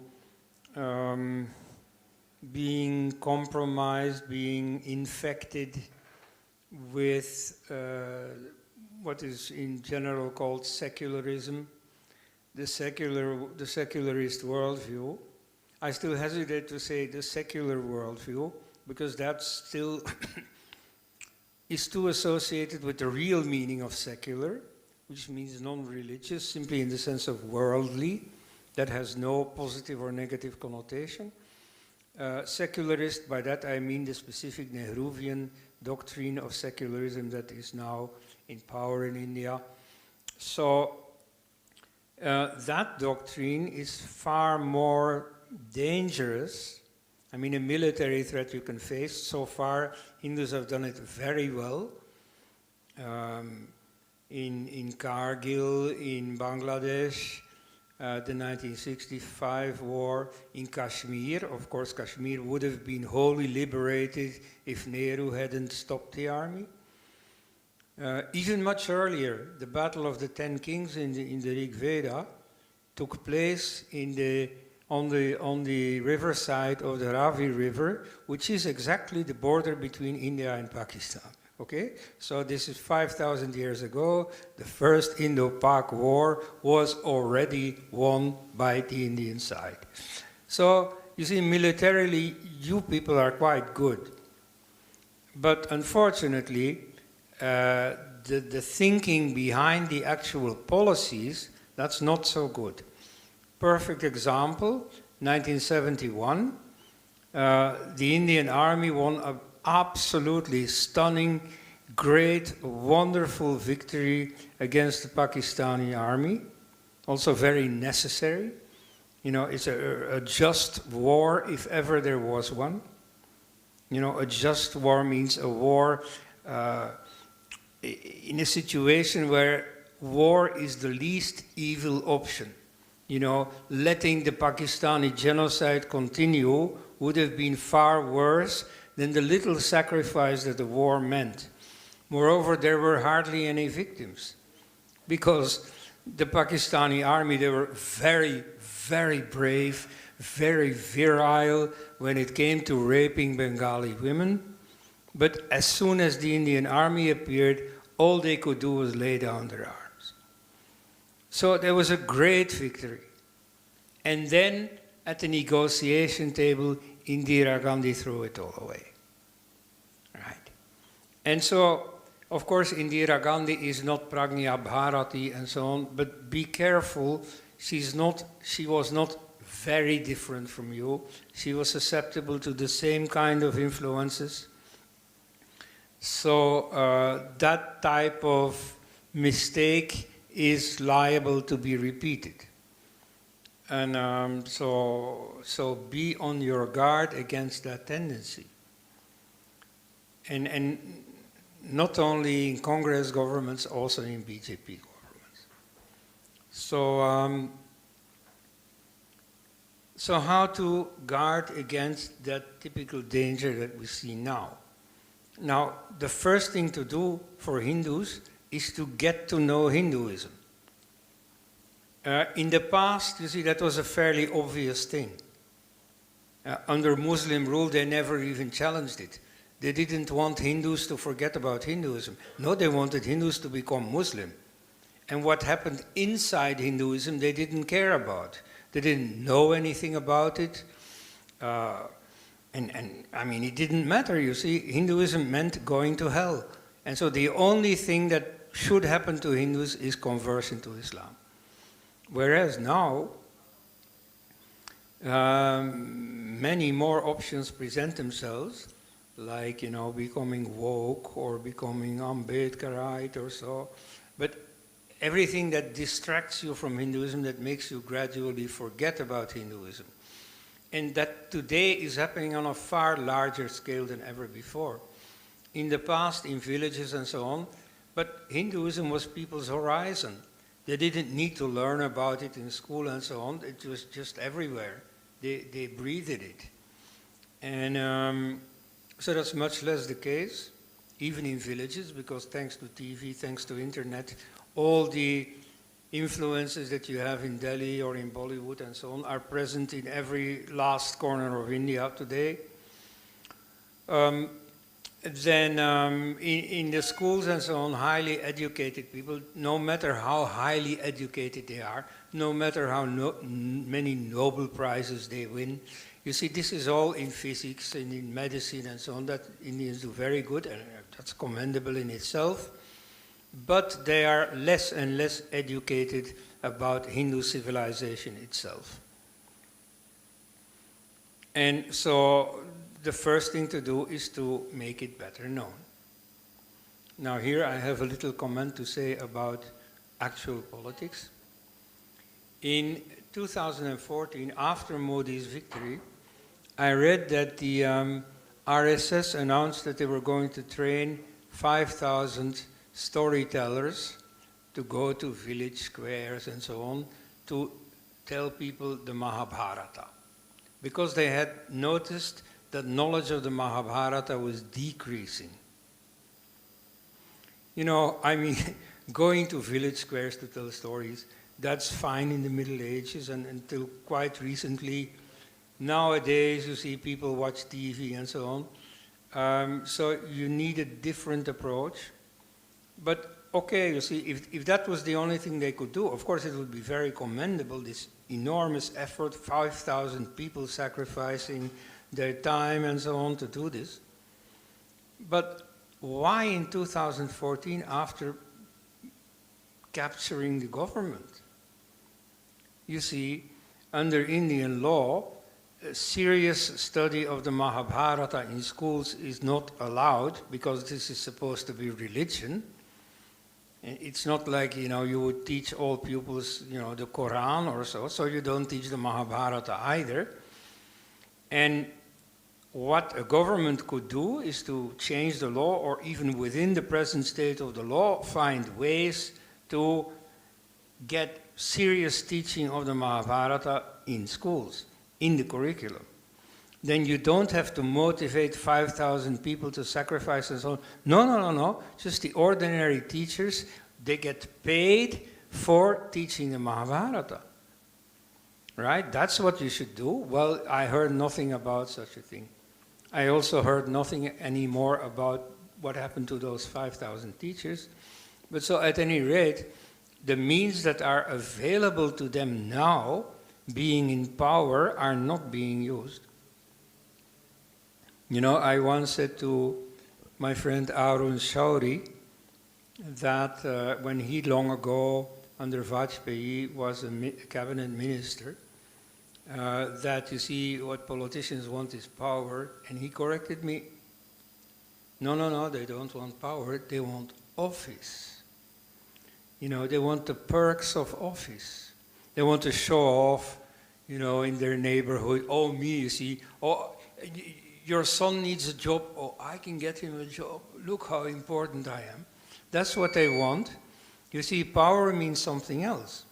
being compromised, being infected with what is in general called secularism, the secularist worldview. I still hesitate to say the secular worldview, because that still is too associated with the real meaning of secular, which means non-religious, simply in the sense of worldly, that has no positive or negative connotation. Secularist, by that I mean the specific Nehruvian doctrine of secularism that is now in power in India. So that doctrine is far more dangerous. I mean, a military threat you can face. So far, Hindus have done it very well. In Kargil, in Bangladesh, the 1965 war, in Kashmir. Of course, Kashmir would have been wholly liberated if Nehru hadn't stopped the army. Even much earlier, the Battle of the Ten Kings in the Rig Veda took place on the riverside of the Ravi River, which is exactly the border between India and Pakistan. Okay? So this is 5,000 years ago. The first Indo-Pak war was already won by the Indian side. So, you see, militarily, you people are quite good. But unfortunately, the thinking behind the actual policies, that's not so good. Perfect example, 1971, the Indian Army won an absolutely stunning, great, wonderful victory against the Pakistani army, also very necessary. You know, it's a just war, if ever there was one. You know, a just war means a war in a situation where war is the least evil option. You know, letting the Pakistani genocide continue would have been far worse than the little sacrifice that the war meant. Moreover, there were hardly any victims, because the Pakistani army, they were very, very brave, very virile when it came to raping Bengali women. But as soon as the Indian army appeared, all they could do was lay down their arms. So there was a great victory. And then at the negotiation table, Indira Gandhi threw it all away. Right. And so, of course, Indira Gandhi is not Pragna Bharati and so on, but be careful, she was not very different from you. She was susceptible to the same kind of influences. So that type of mistake is liable to be repeated. And so be on your guard against that tendency. And not only in Congress governments, also in BJP governments. So, so how to guard against that typical danger that we see now? Now, the first thing to do for Hindus is to get to know Hinduism. In the past, you see, that was a fairly obvious thing. Under Muslim rule, they never even challenged it. They didn't want Hindus to forget about Hinduism. No, they wanted Hindus to become Muslim. And what happened inside Hinduism, they didn't care about. They didn't know anything about it. And I mean, it didn't matter, you see. Hinduism meant going to hell. And so the only thing that should happen to Hindus is conversion to Islam. Whereas now, many more options present themselves, like, you know, becoming woke or becoming Ambedkarite or so. But everything that distracts you from Hinduism, that makes you gradually forget about Hinduism. And that today is happening on a far larger scale than ever before. In the past, in villages and so on, but Hinduism was people's horizon. They didn't need to learn about it in school and so on. It was just everywhere. They breathed it. And so that's much less the case. even in villages, because thanks to TV, thanks to internet, all the influences that you have in Delhi or in Bollywood and so on are present in every last corner of India today. Then in the schools and so on, highly educated people, no matter how highly educated they are, no matter how many Nobel Prizes they win, you see, this is all in physics and in medicine and so on, that Indians do very good, and that's commendable in itself. But they are less and less educated about Hindu civilization itself. And so the first thing to do is to make it better known. Now here I have a little comment to say about actual politics. In 2014, after Modi's victory, I read that the RSS announced that they were going to train 5,000 storytellers to go to village squares and so on to tell people the Mahabharata, because they had noticed that knowledge of the Mahabharata was decreasing. You know, I mean, going to village squares to tell stories, that's fine in the Middle Ages and until quite recently. Nowadays, you see people watch TV and so on. So you need a different approach. But okay, you see, if that was the only thing they could do, of course it would be very commendable, this enormous effort, 5,000 people sacrificing their time and so on to do this. But why in 2014, after capturing the government? You see, under Indian law, a serious study of the Mahabharata in schools is not allowed, because this is supposed to be religion. It's not like, you know, you would teach all pupils, you know, the Quran or so you don't teach the Mahabharata either. And what a government could do is to change the law, or even within the present state of the law, find ways to get serious teaching of the Mahabharata in schools, in the curriculum. Then you don't have to motivate 5,000 people to sacrifice and so on. No. Just the ordinary teachers, they get paid for teaching the Mahabharata. Right? That's what you should do. Well, I heard nothing about such a thing. I also heard nothing anymore about what happened to those 5,000 teachers. But so at any rate, the means that are available to them now, being in power, are not being used. You know, I once said to my friend Arun Shauri that when he long ago, under Vajpayee, was a cabinet minister, that you see what politicians want is power, and he corrected me, no, they don't want power, they want office. You know, they want the perks of office. They want to show off, you know, in their neighborhood, oh, me, you see, oh, your son needs a job, oh, I can get him a job, look how important I am. That's what they want. You see, power means something else.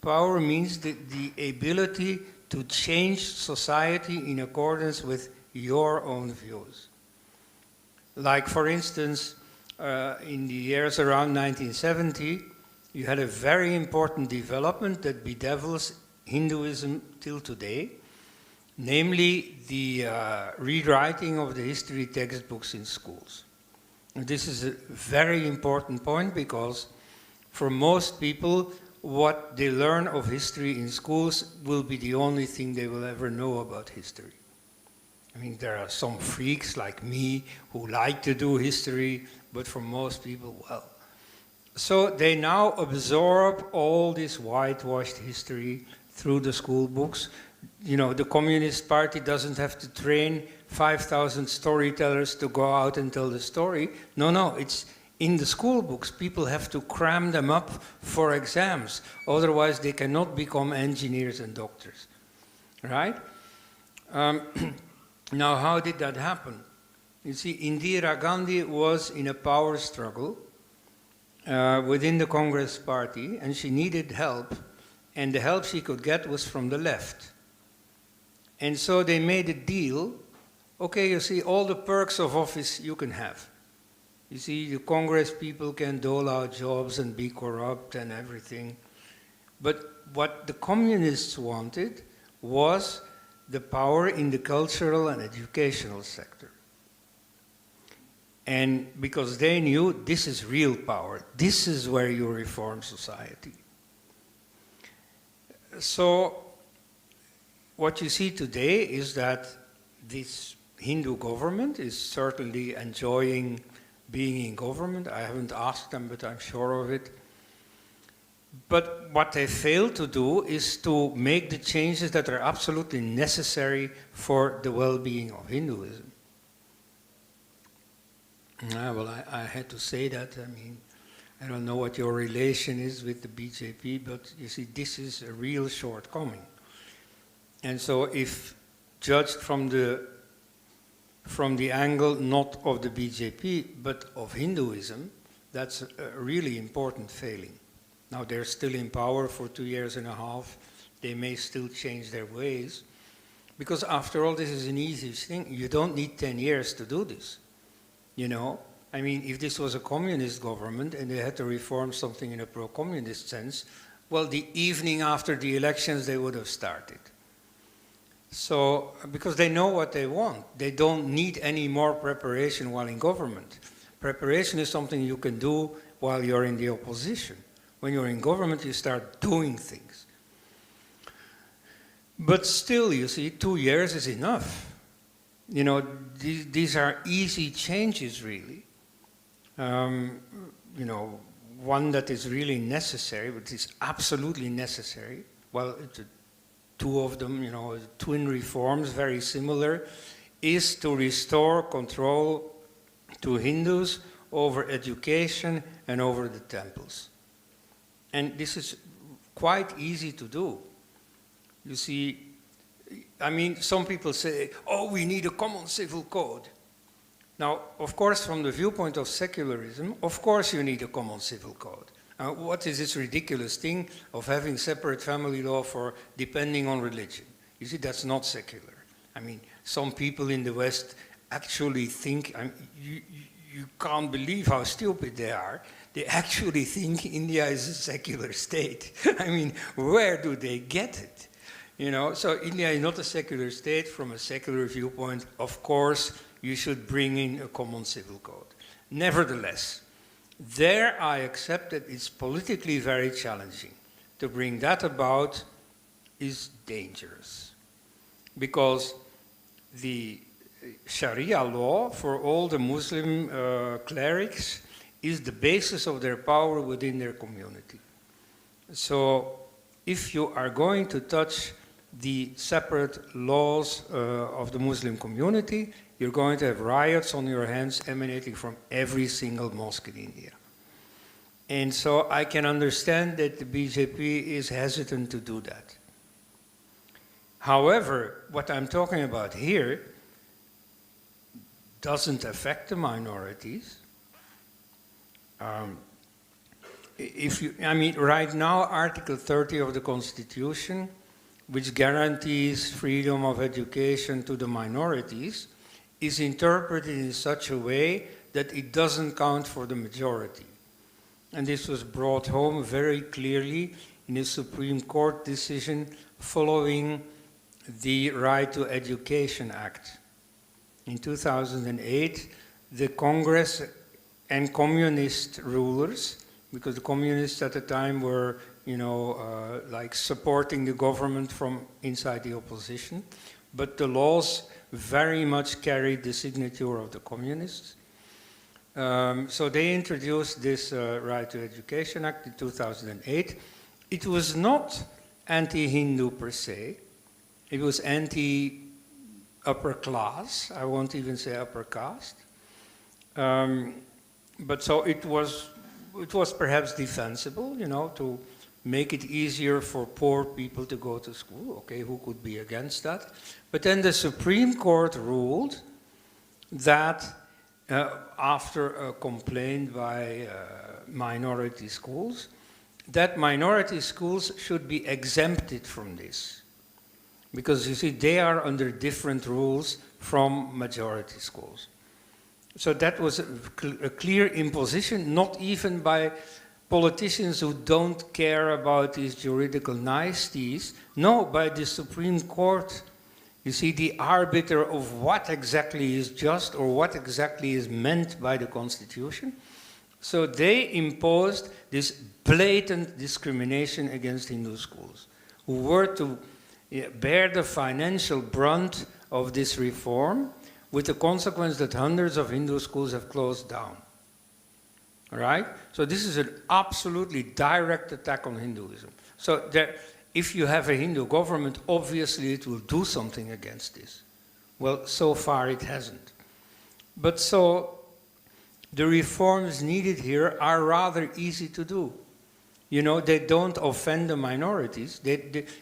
Power means the ability to change society in accordance with your own views. Like, for instance, in the years around 1970, you had a very important development that bedevils Hinduism till today, namely the rewriting of the history textbooks in schools. And this is a very important point, because for most people, what they learn of history in schools will be the only thing they will ever know about history. I mean, there are some freaks like me who like to do history, but for most people, well. So they now absorb all this whitewashed history through the school books. You know, the Communist Party doesn't have to train 5,000 storytellers to go out and tell the story. No, it's in the school books. People have to cram them up for exams. Otherwise, they cannot become engineers and doctors, right? Now, how did that happen? You see, Indira Gandhi was in a power struggle within the Congress Party, and she needed help, and the help she could get was from the left. And so they made a deal. Okay, you see, all the perks of office you can have. You see, the Congress people can dole out jobs and be corrupt and everything. But what the communists wanted was the power in the cultural and educational sector. And because they knew this is real power, this is where you reform society. So what you see today is that this Hindu government is certainly enjoying being in government. I haven't asked them, but I'm sure of it. But what they fail to do is to make the changes that are absolutely necessary for the well-being of Hinduism. Well, I had to say that. I mean, I don't know what your relation is with the BJP, but you see, this is a real shortcoming. And so if judged from the angle not of the BJP, but of Hinduism, that's a really important failing. Now, they're still in power for 2.5 years. They may still change their ways. Because after all, this is an easy thing. You don't need 10 years to do this. You know? I mean, if this was a communist government and they had to reform something in a pro-communist sense, well, the evening after the elections, they would have started. So, because they know what they want. They don't need any more preparation while in government. Preparation is something you can do while you're in the opposition. When you're in government, you start doing things. But still, you see, 2 years is enough. You know, these are easy changes, really. You know, one that is really necessary, but is absolutely necessary. Well, two of them, you know, twin reforms, very similar, is to restore control to Hindus over education and over the temples. And this is quite easy to do. You see, I mean, some people say, oh, we need a common civil code. Now, of course, from the viewpoint of secularism, of course you need a common civil code. What is this ridiculous thing of having separate family law for depending on religion? You see, that's not secular. I mean, some people in the West actually think, you can't believe how stupid they are. They actually think India is a secular state. I mean, where do they get it? You know, so India is not a secular state. From a secular viewpoint, of course, you should bring in a common civil code. Nevertheless, there I accept that it's politically very challenging. To bring that about is dangerous. Because the Sharia law for all the Muslim clerics is the basis of their power within their community. So if you are going to touch the separate laws of the Muslim community, you're going to have riots on your hands emanating from every single mosque in India. And so I can understand that the BJP is hesitant to do that. However, what I'm talking about here doesn't affect the minorities. I mean, right now, Article 30 of the Constitution, which guarantees freedom of education to the minorities, is interpreted in such a way that it doesn't count for the majority. And this was brought home very clearly in a Supreme Court decision following the Right to Education Act. In 2008, the Congress and communist rulers, because the communists at the time were, you know, like supporting the government from inside the opposition, but the laws very much carried the signature of the communists. So they introduced this Right to Education Act in 2008. It was not anti-Hindu per se. It was anti-upper class. I won't even say upper caste. But so it was perhaps defensible, you know, to make it easier for poor people to go to school. Okay, who could be against that? But then the Supreme Court ruled that after a complaint by minority schools, that minority schools should be exempted from this. Because you see, they are under different rules from majority schools. So that was a clear imposition, not even by politicians who don't care about these juridical niceties. No, by the Supreme Court. You see, the arbiter of what exactly is just or what exactly is meant by the Constitution. So they imposed this blatant discrimination against Hindu schools, who were to bear the financial brunt of this reform, with the consequence that hundreds of Hindu schools have closed down. All right? So this is an absolutely direct attack on Hinduism. So if you have a Hindu government, obviously it will do something against this. Well, so far it hasn't. But so the reforms needed here are rather easy to do. You know, they don't offend the minorities.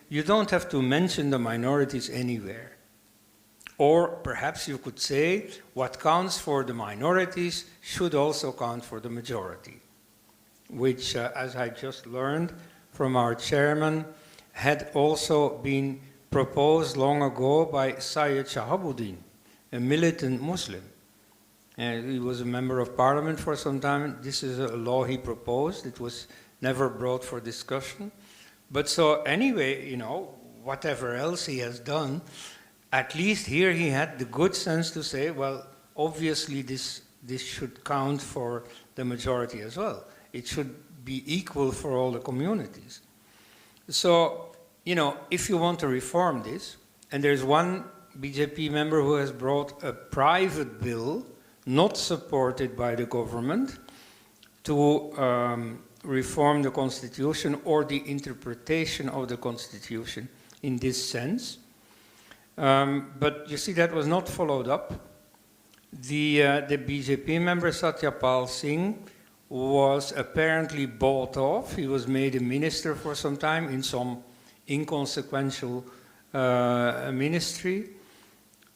You don't have to mention the minorities anywhere. Or perhaps you could say what counts for the minorities should also count for the majority, which, as I just learned from our chairman, had also been proposed long ago by Syed Shahabuddin, a militant Muslim. And he was a member of parliament for some time. This is a law he proposed. It was never brought for discussion. But so anyway, you know, whatever else he has done, at least here he had the good sense to say, well, obviously this should count for the majority as well. It should be equal for all the communities. So, you know, if you want to reform this, and there's one BJP member who has brought a private bill, not supported by the government, to reform the Constitution or the interpretation of the Constitution in this sense. But you see, that was not followed up. The BJP member Satyapal Singh was apparently bought off. He was made a minister for some time in some inconsequential ministry.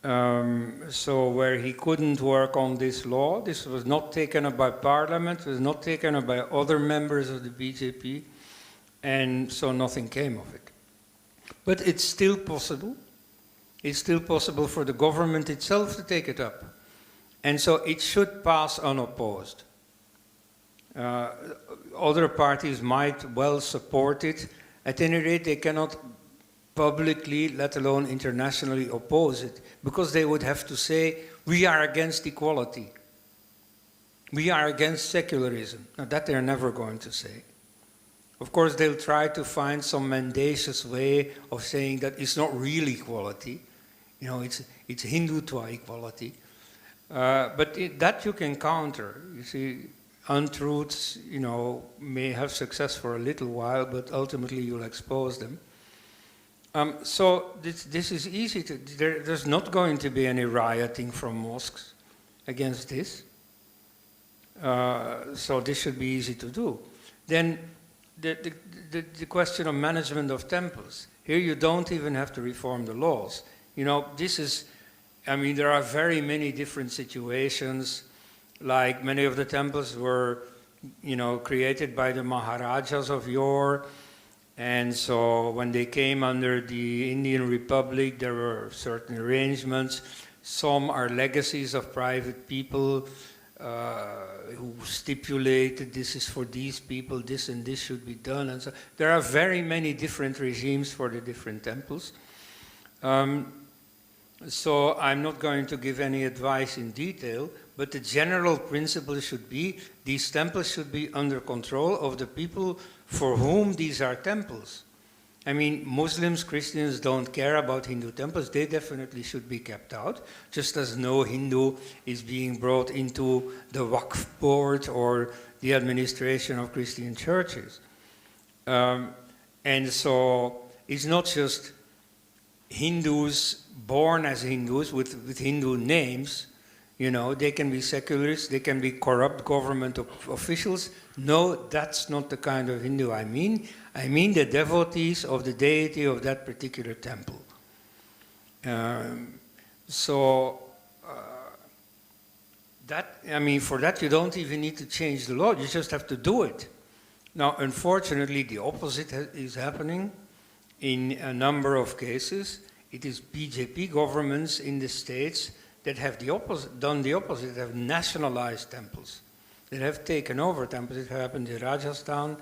So where he couldn't work on this law. This was not taken up by parliament, it was not taken up by other members of the BJP, and so nothing came of it. But it's still possible. It's still possible for the government itself to take it up. And so it should pass unopposed. Other parties might well support it. At any rate, they cannot publicly, let alone internationally, oppose it, because they would have to say, we are against equality. We are against secularism. Now, that they're never going to say. Of course, they'll try to find some mendacious way of saying that it's not real equality. You know, it's Hindutva equality. But that you can counter. You see, untruths, you know, may have success for a little while, but ultimately you'll expose them. So this is easy to, there's not going to be any rioting from mosques against this. So this should be easy to do. Then the question of management of temples. Here you don't even have to reform the laws. You know, this is, I mean, there are very many different situations. Like many of the temples were, you know, created by the Maharajas of yore. And so when they came under the Indian Republic, there were certain arrangements. Some are legacies of private people who stipulated this is for these people, this and this should be done. And so there are very many different regimes for the different temples. So I'm not going to give any advice in detail, but the general principle should be these temples should be under control of the people for whom these are temples. I mean, Muslims, Christians don't care about Hindu temples. They definitely should be kept out, just as no Hindu is being brought into the Waqf board or the administration of Christian churches. And so it's not just Hindus born as Hindus with Hindu names. You know, they can be secularists, they can be corrupt government officials. No, that's not the kind of Hindu I mean. I mean the devotees of the deity of that particular temple. I mean, for that you don't even need to change the law, you just have to do it. Now, unfortunately, the opposite is happening in a number of cases. It is BJP governments in the states that have done the opposite, have nationalized temples, that have taken over temples. It happened in Rajasthan,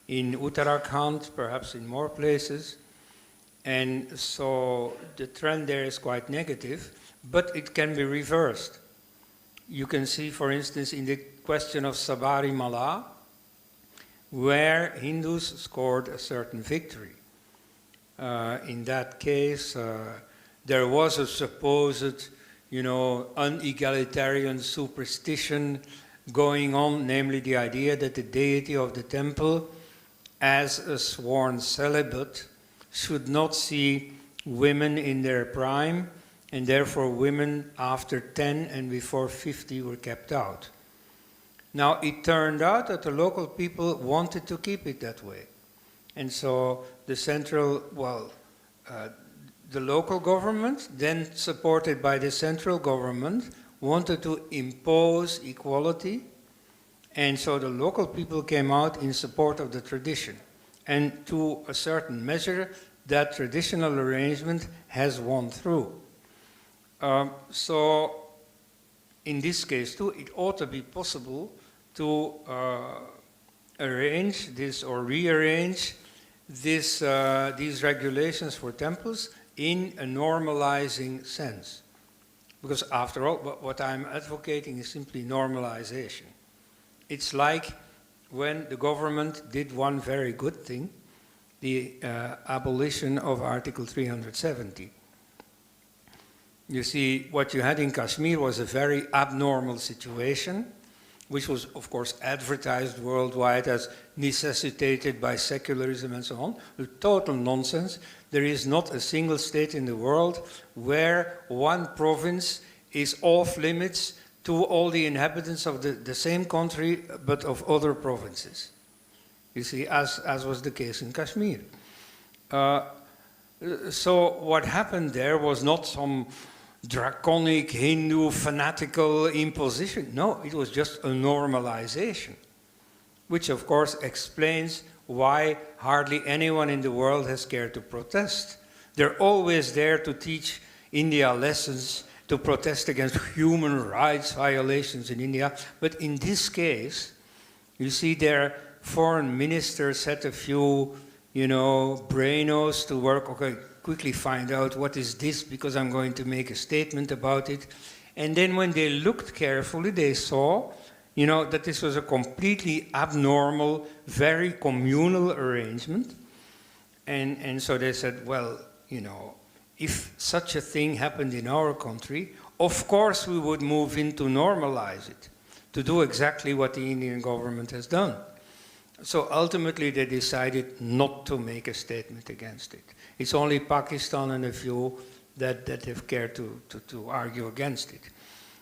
in Uttarakhand, perhaps in more places. And so the trend there is quite negative, but it can be reversed. You can see, for instance, in the question of Sabarimala, where Hindus scored a certain victory. In that case, there was a supposed, unegalitarian superstition going on, namely the idea that the deity of the temple, as a sworn celibate, should not see women in their prime, and therefore women after 10 and before 50 were kept out. Now, it turned out that the local people wanted to keep it that way. And so the the local government, then supported by the central government, wanted to impose equality. And so the local people came out in support of the tradition. And to a certain measure, that traditional arrangement has won through. So in this case too, it ought to be possible to arrange this or rearrange this, these regulations for temples in a normalizing sense. Because after all, what I'm advocating is simply normalization. It's like when the government did one very good thing, the abolition of Article 370. You see, what you had in Kashmir was a very abnormal situation, which was, of course, advertised worldwide as necessitated by secularism and so on. A total nonsense. There is not a single state in the world where one province is off limits to all the inhabitants of the same country, but of other provinces. You see, as was the case in Kashmir. So what happened there was not some draconic Hindu fanatical imposition. No, it was just a normalization, which of course explains why hardly anyone in the world has cared to protest. They're always there to teach India lessons, to protest against human rights violations in India. But in this case, you see their foreign ministers had a few, brainos to work, okay, quickly find out what is this because I'm going to make a statement about it. And then when they looked carefully, they saw, that this was a completely abnormal, very communal arrangement. And so they said, well, if such a thing happened in our country, of course we would move in to normalize it, to do exactly what the Indian government has done. So ultimately they decided not to make a statement against it. It's only Pakistan and a few that have cared to argue against it.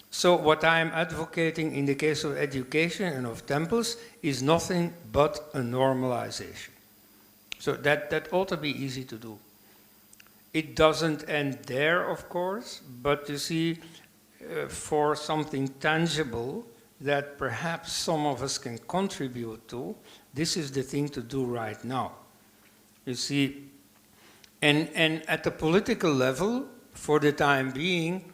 So what I'm advocating in the case of education and of temples is nothing but a normalization. So that ought to be easy to do. It doesn't end there, of course, but you see, for something tangible that perhaps some of us can contribute to, this is the thing to do right now. You see, and at the political level, for the time being,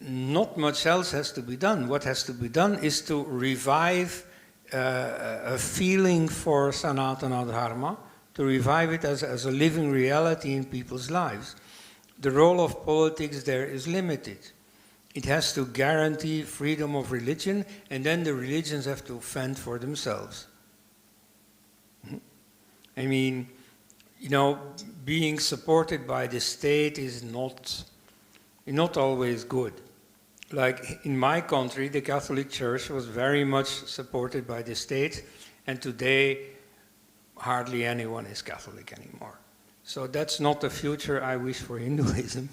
not much else has to be done. What has to be done is to revive a feeling for Sanatana Dharma, to revive it as a living reality in people's lives. The role of politics there is limited. It has to guarantee freedom of religion, and then the religions have to fend for themselves. I mean, being supported by the state is not always good. Like in my country, the Catholic Church was very much supported by the state, and today hardly anyone is Catholic anymore. So that's not the future I wish for Hinduism.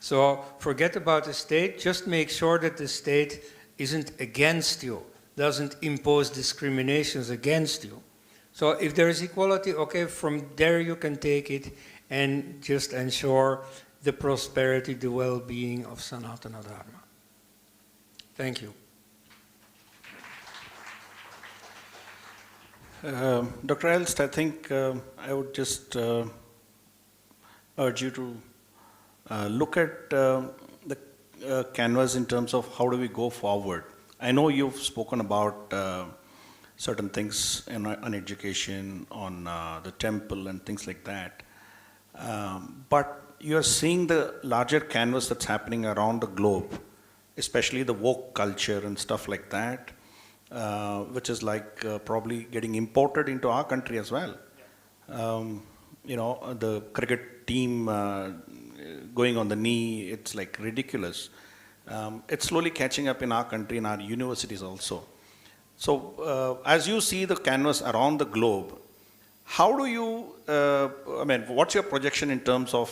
So forget about the state, just make sure that the state isn't against you, doesn't impose discriminations against you. So if there is equality, okay, from there you can take it and just ensure the prosperity, the well-being of Sanatana Dharma. Thank you. Dr. Elst, I think I would just urge you to look at the canvas in terms of how do we go forward? I know you've spoken about certain things on education, on the temple and things like that. But you're seeing the larger canvas that's happening around the globe, especially the woke culture and stuff like that, which is like probably getting imported into our country as well. The cricket team going on the knee, it's like ridiculous. It's slowly catching up in our country, in our universities also. So, as you see the canvas around the globe, how do you, what's your projection in terms of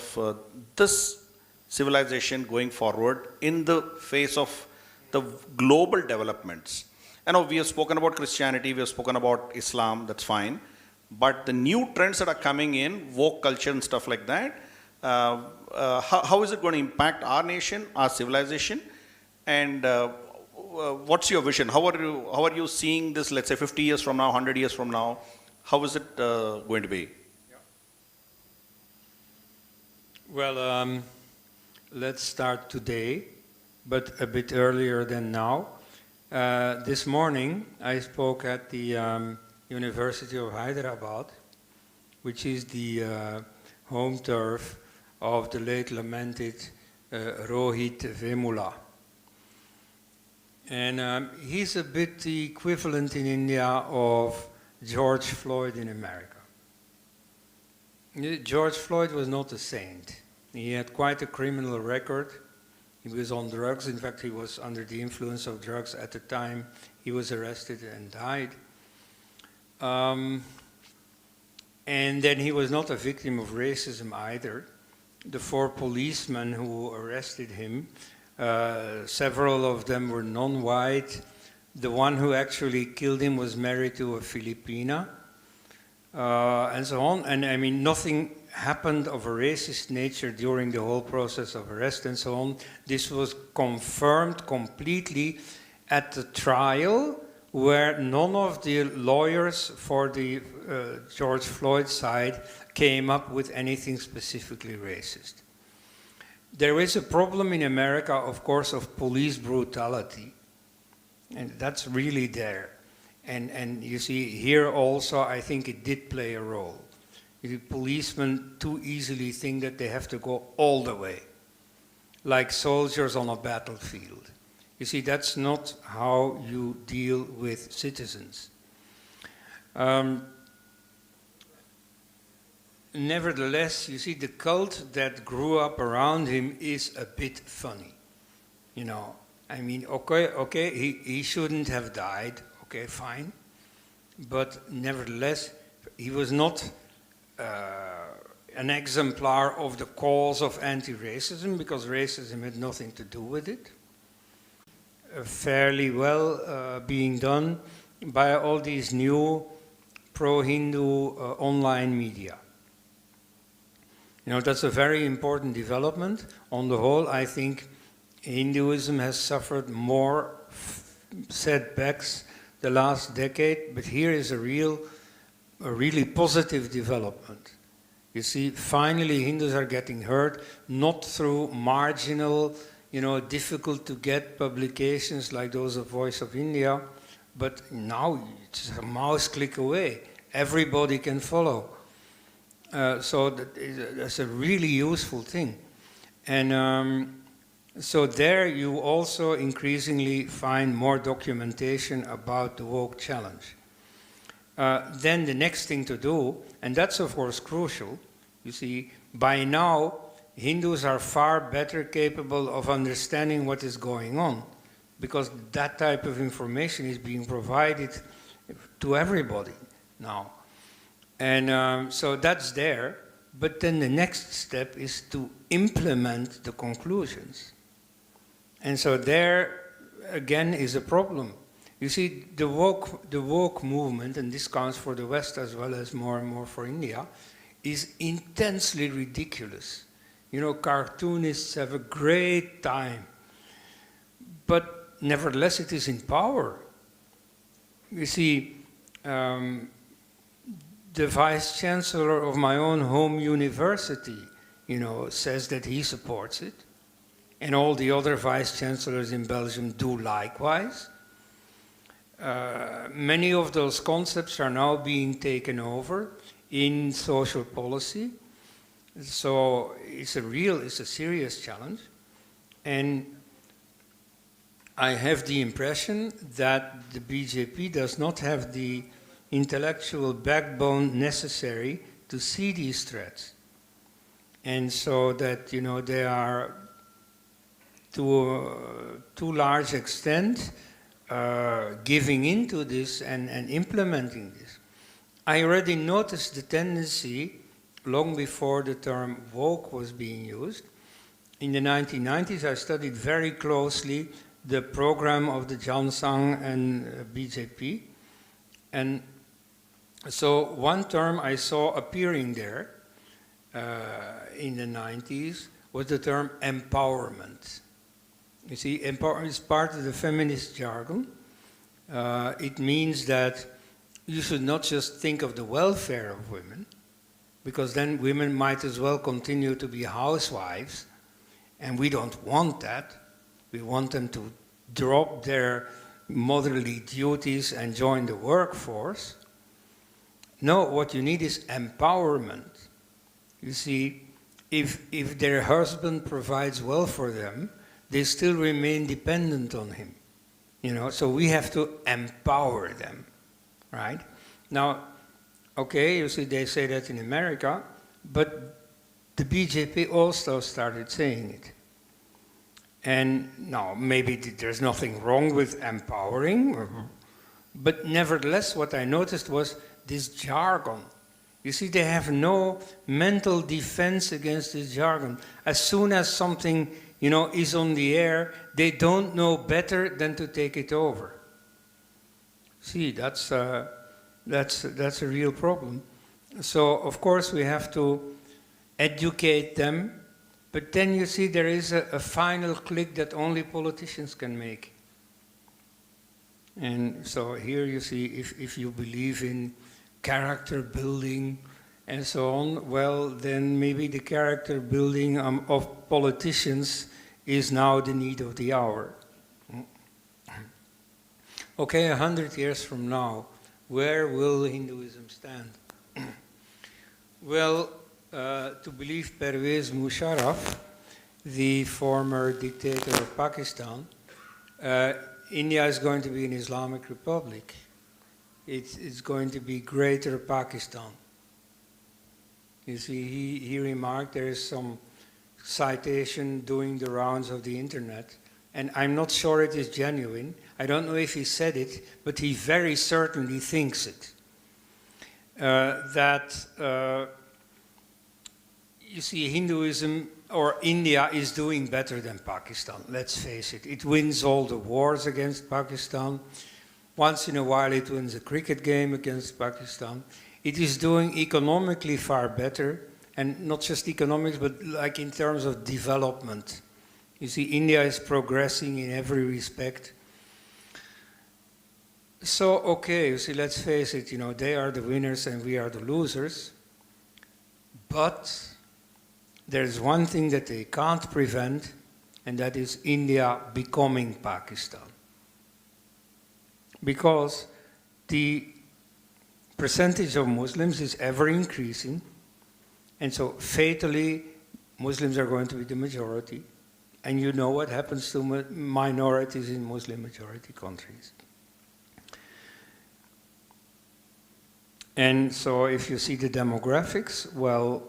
this civilization going forward in the face of the global developments? I know we have spoken about Christianity, we have spoken about Islam, that's fine. But the new trends that are coming in, woke culture and stuff like that, how is it going to impact our nation, our civilization? And what's your vision? How are you seeing this, let's say 50 years from now, 100 years from now? How is it going to be? Well, let's start today, but a bit earlier than now. This morning, I spoke at the University of Hyderabad, which is the home turf of the late lamented Rohit Vemula. And he's a bit the equivalent in India of George Floyd in America. George Floyd was not a saint. He had quite a criminal record. He was on drugs. In fact, he was under the influence of drugs at the time he was arrested and died. And then he was not a victim of racism either. The 4 policemen who arrested him, several of them were non-white. The one who actually killed him was married to a Filipina, and so on. And I mean, nothing happened of a racist nature during the whole process of arrest and so on. This was confirmed completely at the trial, where none of the lawyers for the George Floyd side came up with anything specifically racist. There is a problem in America, of course, of police brutality. And that's really there. And you see, here also, I think it did play a role. The policemen too easily think that they have to go all the way, like soldiers on a battlefield. You see, that's not how you deal with citizens. Nevertheless, you see, the cult that grew up around him is a bit funny. You know, I mean, okay, he shouldn't have died, okay, fine. But nevertheless, he was not an exemplar of the cause of anti-racism, because racism had nothing to do with it. Fairly well being done by all these new pro-Hindu online media. You know, that's a very important development. On the whole, I think Hinduism has suffered more setbacks the last decade, but here is a really positive development. You see, finally Hindus are getting heard, not through marginal, difficult to get publications like those of Voice of India, but now it's a mouse click away. Everybody can follow. So that's a really useful thing. And so there you also increasingly find more documentation about the woke challenge. Then the next thing to do, and that's of course crucial, you see, by now Hindus are far better capable of understanding what is going on, because that type of information is being provided to everybody now. And so that's there, but then the next step is to implement the conclusions. And so there, again, is a problem. You see, the woke movement, and this counts for the West as well as more and more for India, is intensely ridiculous. You know, cartoonists have a great time, but nevertheless it is in power. You see, the vice chancellor of my own home university, says that he supports it. and all the other vice chancellors in Belgium do likewise. Many of those concepts are now being taken over in social policy. So it's a serious challenge. And I have the impression that the BJP does not have the intellectual backbone necessary to see these threats. And so that, they are to a large extent giving into this and implementing this. I already noticed the tendency long before the term woke was being used. In the 1990s, I studied very closely the program of the Jansang and BJP. And so one term I saw appearing there in the 90s was the term empowerment. You see, empowerment is part of the feminist jargon. It means that you should not just think of the welfare of women, because then women might as well continue to be housewives, and we don't want that. We want them to drop their motherly duties and join the workforce. No, what you need is empowerment. You see, if their husband provides well for them, they still remain dependent on him. So we have to empower them, right? Now, okay, you see, they say that in America, but the BJP also started saying it. And now, maybe there's nothing wrong with empowering, but nevertheless, what I noticed was this jargon. You see, they have no mental defense against this jargon. As soon as something, is on the air, they don't know better than to take it over. See, that's a real problem. So, of course, we have to educate them, but then you see there is a final click that only politicians can make. And so here you see, if you believe in character building and so on, well, then maybe the character building of politicians is now the need of the hour. Okay, 100 years from now, where will Hinduism stand? Well, to believe Pervez Musharraf, the former dictator of Pakistan, India is going to be an Islamic republic. It's going to be Greater Pakistan. You see, he remarked there is some citation doing the rounds of the internet, and I'm not sure it is genuine. I don't know if he said it, but he very certainly thinks it. You see, Hinduism or India is doing better than Pakistan, let's face it. It wins all the wars against Pakistan. Once in a while it wins a cricket game against Pakistan. It is doing economically far better, and not just economics, but like in terms of development. You see, India is progressing in every respect. So, okay, you see, let's face it, they are the winners and we are the losers. But there's one thing that they can't prevent, and that is India becoming Pakistan. Because the percentage of Muslims is ever increasing, and so fatally, Muslims are going to be the majority. And you know what happens to minorities in Muslim-majority countries. And so if you see the demographics, well,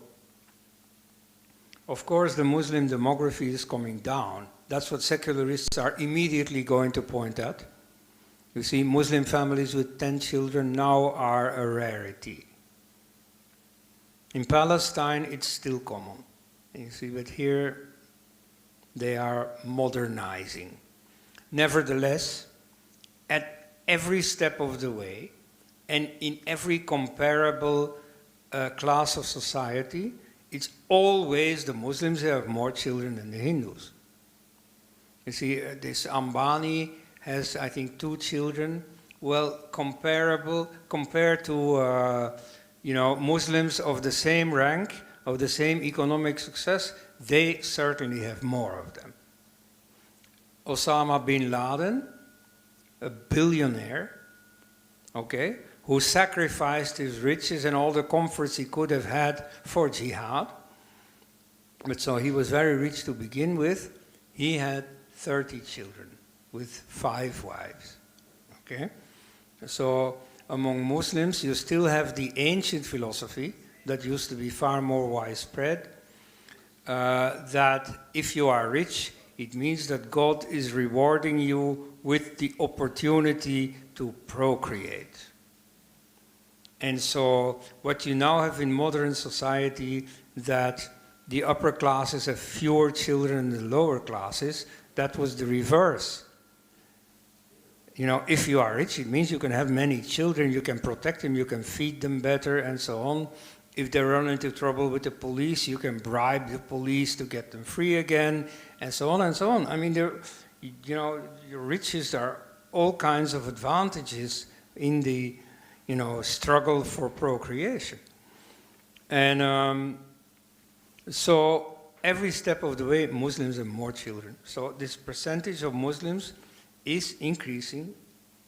of course the Muslim demography is coming down. That's what secularists are immediately going to point at. You see, Muslim families with 10 children now are a rarity. In Palestine, it's still common. You see, but here they are modernizing. Nevertheless, at every step of the way, and in every comparable class of society, it's always the Muslims who have more children than the Hindus. You see, this Ambani has, I think, 2 children. Well, compared to Muslims of the same rank, of the same economic success, they certainly have more of them. Osama bin Laden, a billionaire, okay, who sacrificed his riches and all the comforts he could have had for jihad. But so he was very rich to begin with. He had 30 children with 5 wives, okay? So among Muslims, you still have the ancient philosophy that used to be far more widespread, that if you are rich, it means that God is rewarding you with the opportunity to procreate. And so what you now have in modern society, that the upper classes have fewer children than the lower classes, that was the reverse. You know, if you are rich, it means you can have many children, you can protect them, you can feed them better, and so on. If they run into trouble with the police, you can bribe the police to get them free again, and so on and so on. I mean, there, you know, your riches are all kinds of advantages in the, you know, struggle for procreation. And so every step of the way, Muslims have more children. So this percentage of Muslims is increasing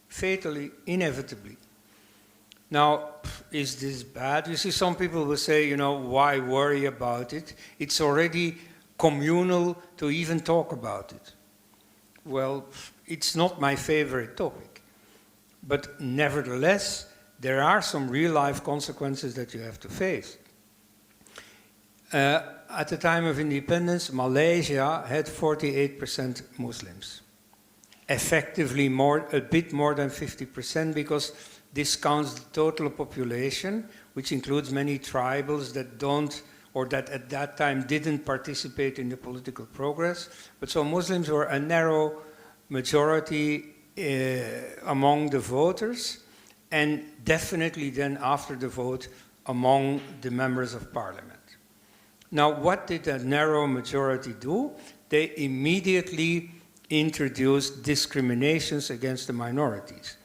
fatally, inevitably. Now, is this bad? You see, some people will say, you know, why worry about it? It's already communal to even talk about it. Well, it's not my favorite topic. But nevertheless, there are some real-life consequences that you have to face. At the time of independence, Malaysia had 48% Muslims. Effectively a bit more than 50%, because this counts the total population, which includes many tribals that don't, or that at that time didn't participate in the political progress. But so Muslims were a narrow majority among the voters, and definitely then after the vote among the members of parliament. Now, what did that narrow majority do? They immediately introduced discriminations against the minorities.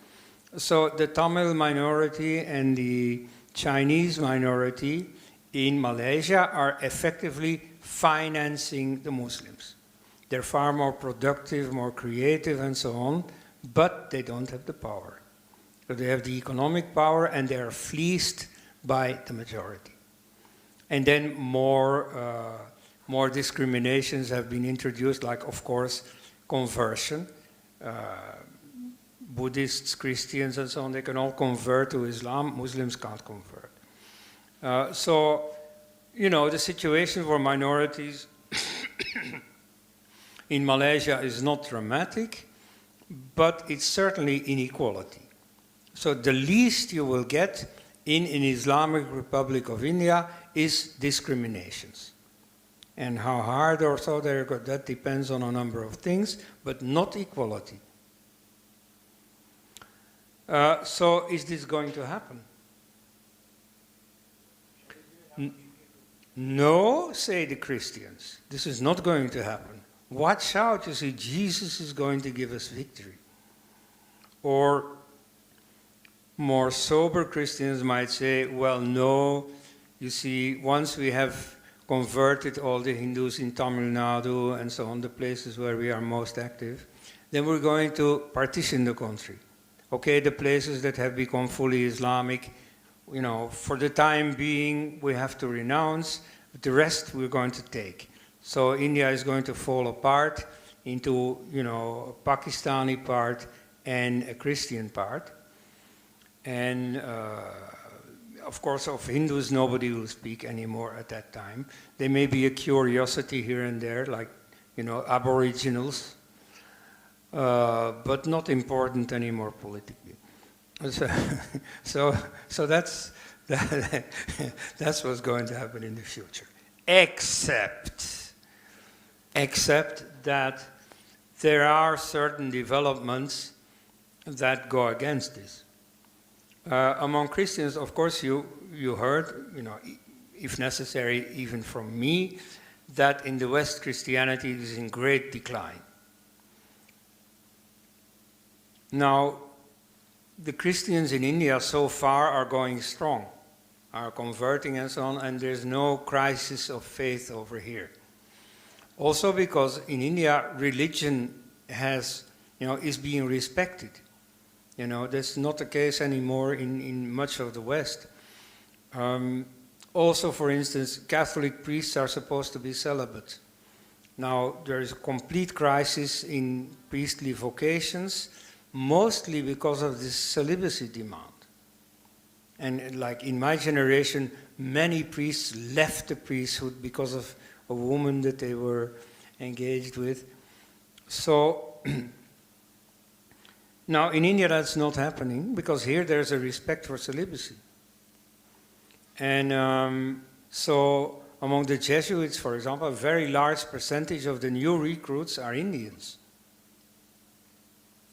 So the Tamil minority and the Chinese minority in Malaysia are effectively financing the Muslims. They're far more productive, more creative, and so on, but they don't have the power. So they have the economic power, and they are fleeced by the majority. And then more discriminations have been introduced, like, of course, conversion. Buddhists, Christians, and so on, they can all convert to Islam. Muslims can't convert. So, you know, the situation for minorities in Malaysia is not dramatic, but it's certainly inequality. So the least you will get in an Islamic Republic of India is discriminations. And how hard or so they got, that depends on a number of things, but not equality. So is this going to happen? No, say the Christians. This is not going to happen. Watch out, you see, Jesus is going to give us victory. Or more sober Christians might say, well, no, you see, once we have converted all the Hindus in Tamil Nadu and so on, the places where we are most active, then we're going to partition the country. Okay, the places that have become fully Islamic, you know, for the time being, we have to renounce, but the rest we're going to take. So India is going to fall apart into, you know, a Pakistani part and a Christian part. And of course, of Hindus, nobody will speak anymore at that time. There may be a curiosity here and there, like, you know, aboriginals, but not important anymore politically. So that's what's going to happen in the future. Except that there are certain developments that go against this. Among Christians, of course, you heard, you know, if necessary, even from me, that in the West Christianity is in great decline. Now, the Christians in India so far are going strong, are converting and so on, and there's no crisis of faith over here. Also because in India, religion has, is being respected. That's not the case anymore in much of the West. Also, for instance, Catholic priests are supposed to be celibate. Now, there is a complete crisis in priestly vocations, mostly because of this celibacy demand. And like in my generation, many priests left the priesthood because of a woman that they were engaged with. So, now in India that's not happening, because here there's a respect for celibacy. And so among the Jesuits, for example, a very large percentage of the new recruits are Indians.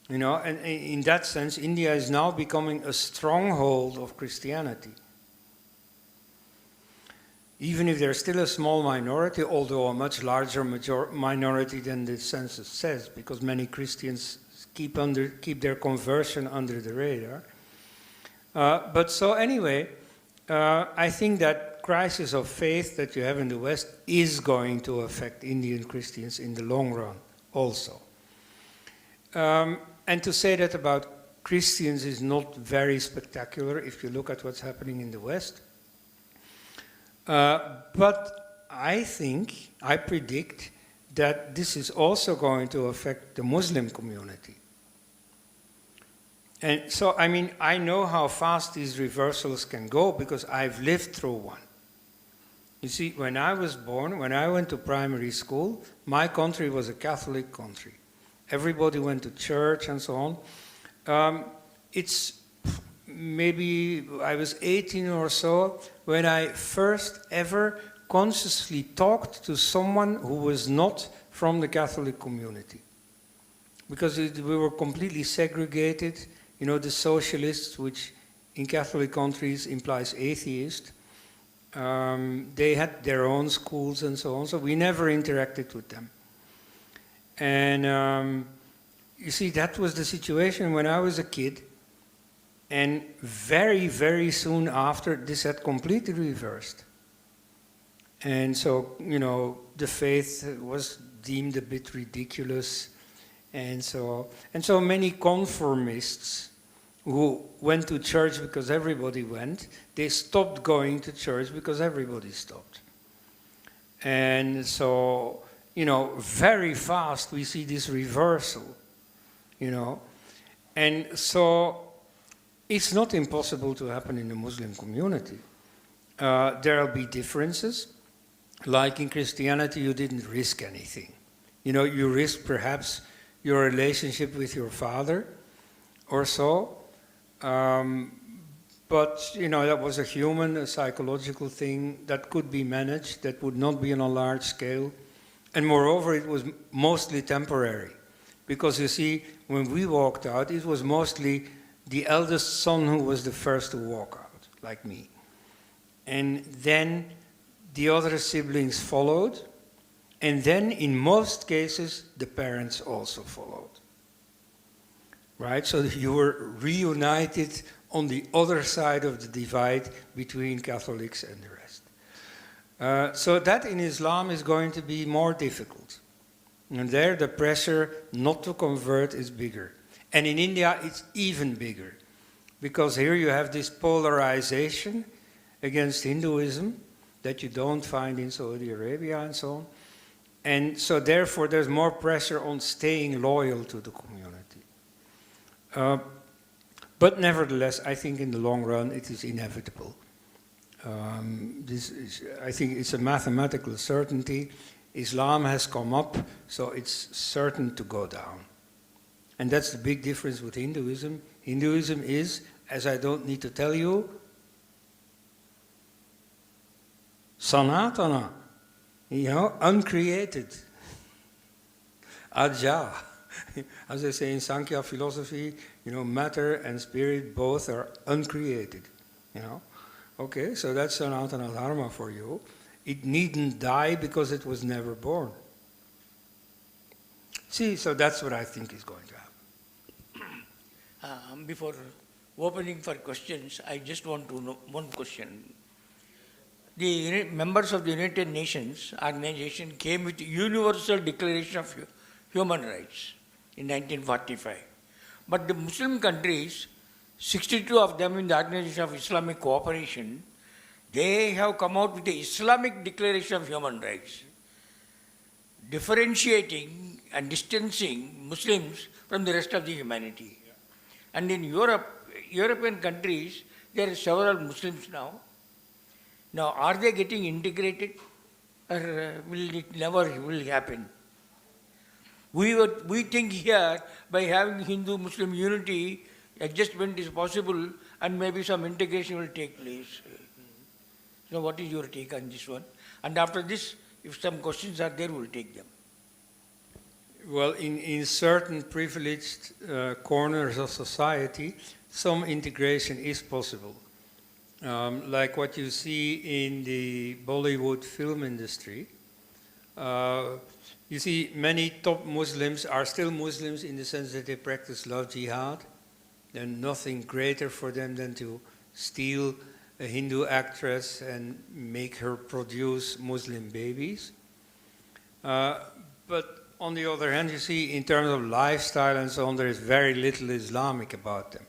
And in that sense, India is now becoming a stronghold of Christianity. Even if there's still a small minority, although a much larger minority than the census says, because many Christians keep their conversion under the radar. But so anyway, I think that crisis of faith that you have in the West is going to affect Indian Christians in the long run also. And to say that about Christians is not very spectacular if you look at what's happening in the West. But I predict that this is also going to affect the Muslim community. And so, I know how fast these reversals can go because I've lived through one. You see, when I was born, when I went to primary school, my country was a Catholic country. Everybody went to church and so on. It's maybe I was 18 or so when I first ever consciously talked to someone who was not from the Catholic community. Because we were completely segregated. The socialists, which in Catholic countries implies atheist, they had their own schools and so on, so we never interacted with them. And you see, that was the situation when I was a kid. And very, very soon after, this had completely reversed. And so, the faith was deemed a bit ridiculous. And so many conformists who went to church because everybody went, they stopped going to church because everybody stopped. And so, very fast we see this reversal, And so it's not impossible to happen in the Muslim community. There will be differences. Like in Christianity, you didn't risk anything. You risked perhaps your relationship with your father or so. But, that was a psychological thing that could be managed, that would not be on a large scale. And moreover, it was mostly temporary. Because you see, when we walked out, it was mostly the eldest son who was the first to walk out, like me. And then the other siblings followed. And then, in most cases, the parents also followed. Right? So you were reunited on the other side of the divide between Catholics and the rest. So that in Islam is going to be more difficult. And there the pressure not to convert is bigger. And in India it's even bigger. Because here you have this polarization against Hinduism that you don't find in Saudi Arabia and so on. And so therefore there's more pressure on staying loyal to the community. But nevertheless, I think in the long run it is inevitable. I think it's a mathematical certainty. Islam has come up, so it's certain to go down. And that's the big difference with Hinduism. Hinduism is, as I don't need to tell you, Sanatana, uncreated. Aja. As they say in Sankhya philosophy, matter and spirit both are uncreated. Okay, so that's Sanatana Dharma for you. It needn't die because it was never born. See, so that's what I think is going to happen. Before opening for questions, I just want to know one question. The members of the United Nations organization came with Universal Declaration of Human Rights. in 1945. But the Muslim countries, 62 of them in the Organization of Islamic Cooperation, they have come out with the Islamic Declaration of Human Rights, differentiating and distancing Muslims from the rest of the humanity. And in European countries, there are several Muslims now. Now, are they getting integrated, or will it never will happen? We think here, by having Hindu-Muslim unity, adjustment is possible and maybe some integration will take place. So what is your take on this one? And after this, if some questions are there, we'll take them. Well, in certain privileged corners of society, some integration is possible. Like what you see in the Bollywood film industry. You see, many top Muslims are still Muslims in the sense that they practice love jihad. There's nothing greater for them than to steal a Hindu actress and make her produce Muslim babies. But on the other hand, you see, in terms of lifestyle and so on, there is very little Islamic about them.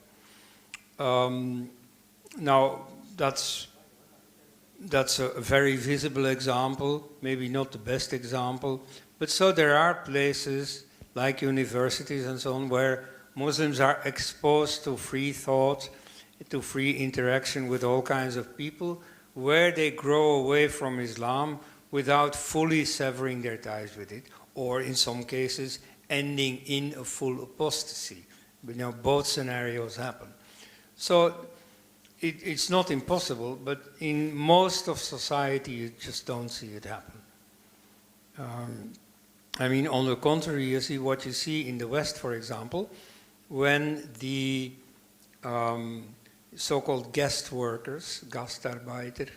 Now, that's a very visible example, maybe not the best example, but so there are places like universities and so on where Muslims are exposed to free thought, to free interaction with all kinds of people, where they grow away from Islam without fully severing their ties with it, or in some cases ending in a full apostasy. But both scenarios happen. So it's not impossible, but in most of society you just don't see it happen. On the contrary, you see what you see in the West, for example, when the so-called guest workers, gastarbeiter,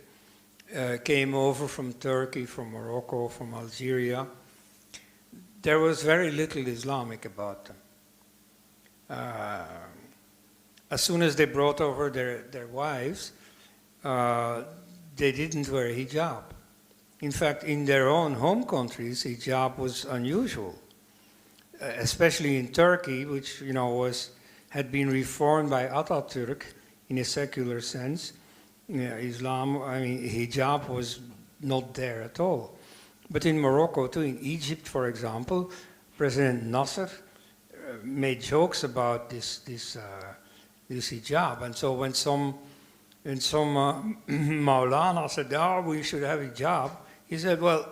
came over from Turkey, from Morocco, from Algeria. There was very little Islamic about them. As soon as they brought over their wives, they didn't wear hijab. In fact, in their own home countries, hijab was unusual, especially in Turkey, which had been reformed by Atatürk in a secular sense. Islam, hijab was not there at all. But in Morocco too, in Egypt, for example, President Nasser made jokes about this hijab, and so when some Maulana said, "Oh, we should have hijab," he said, "Well,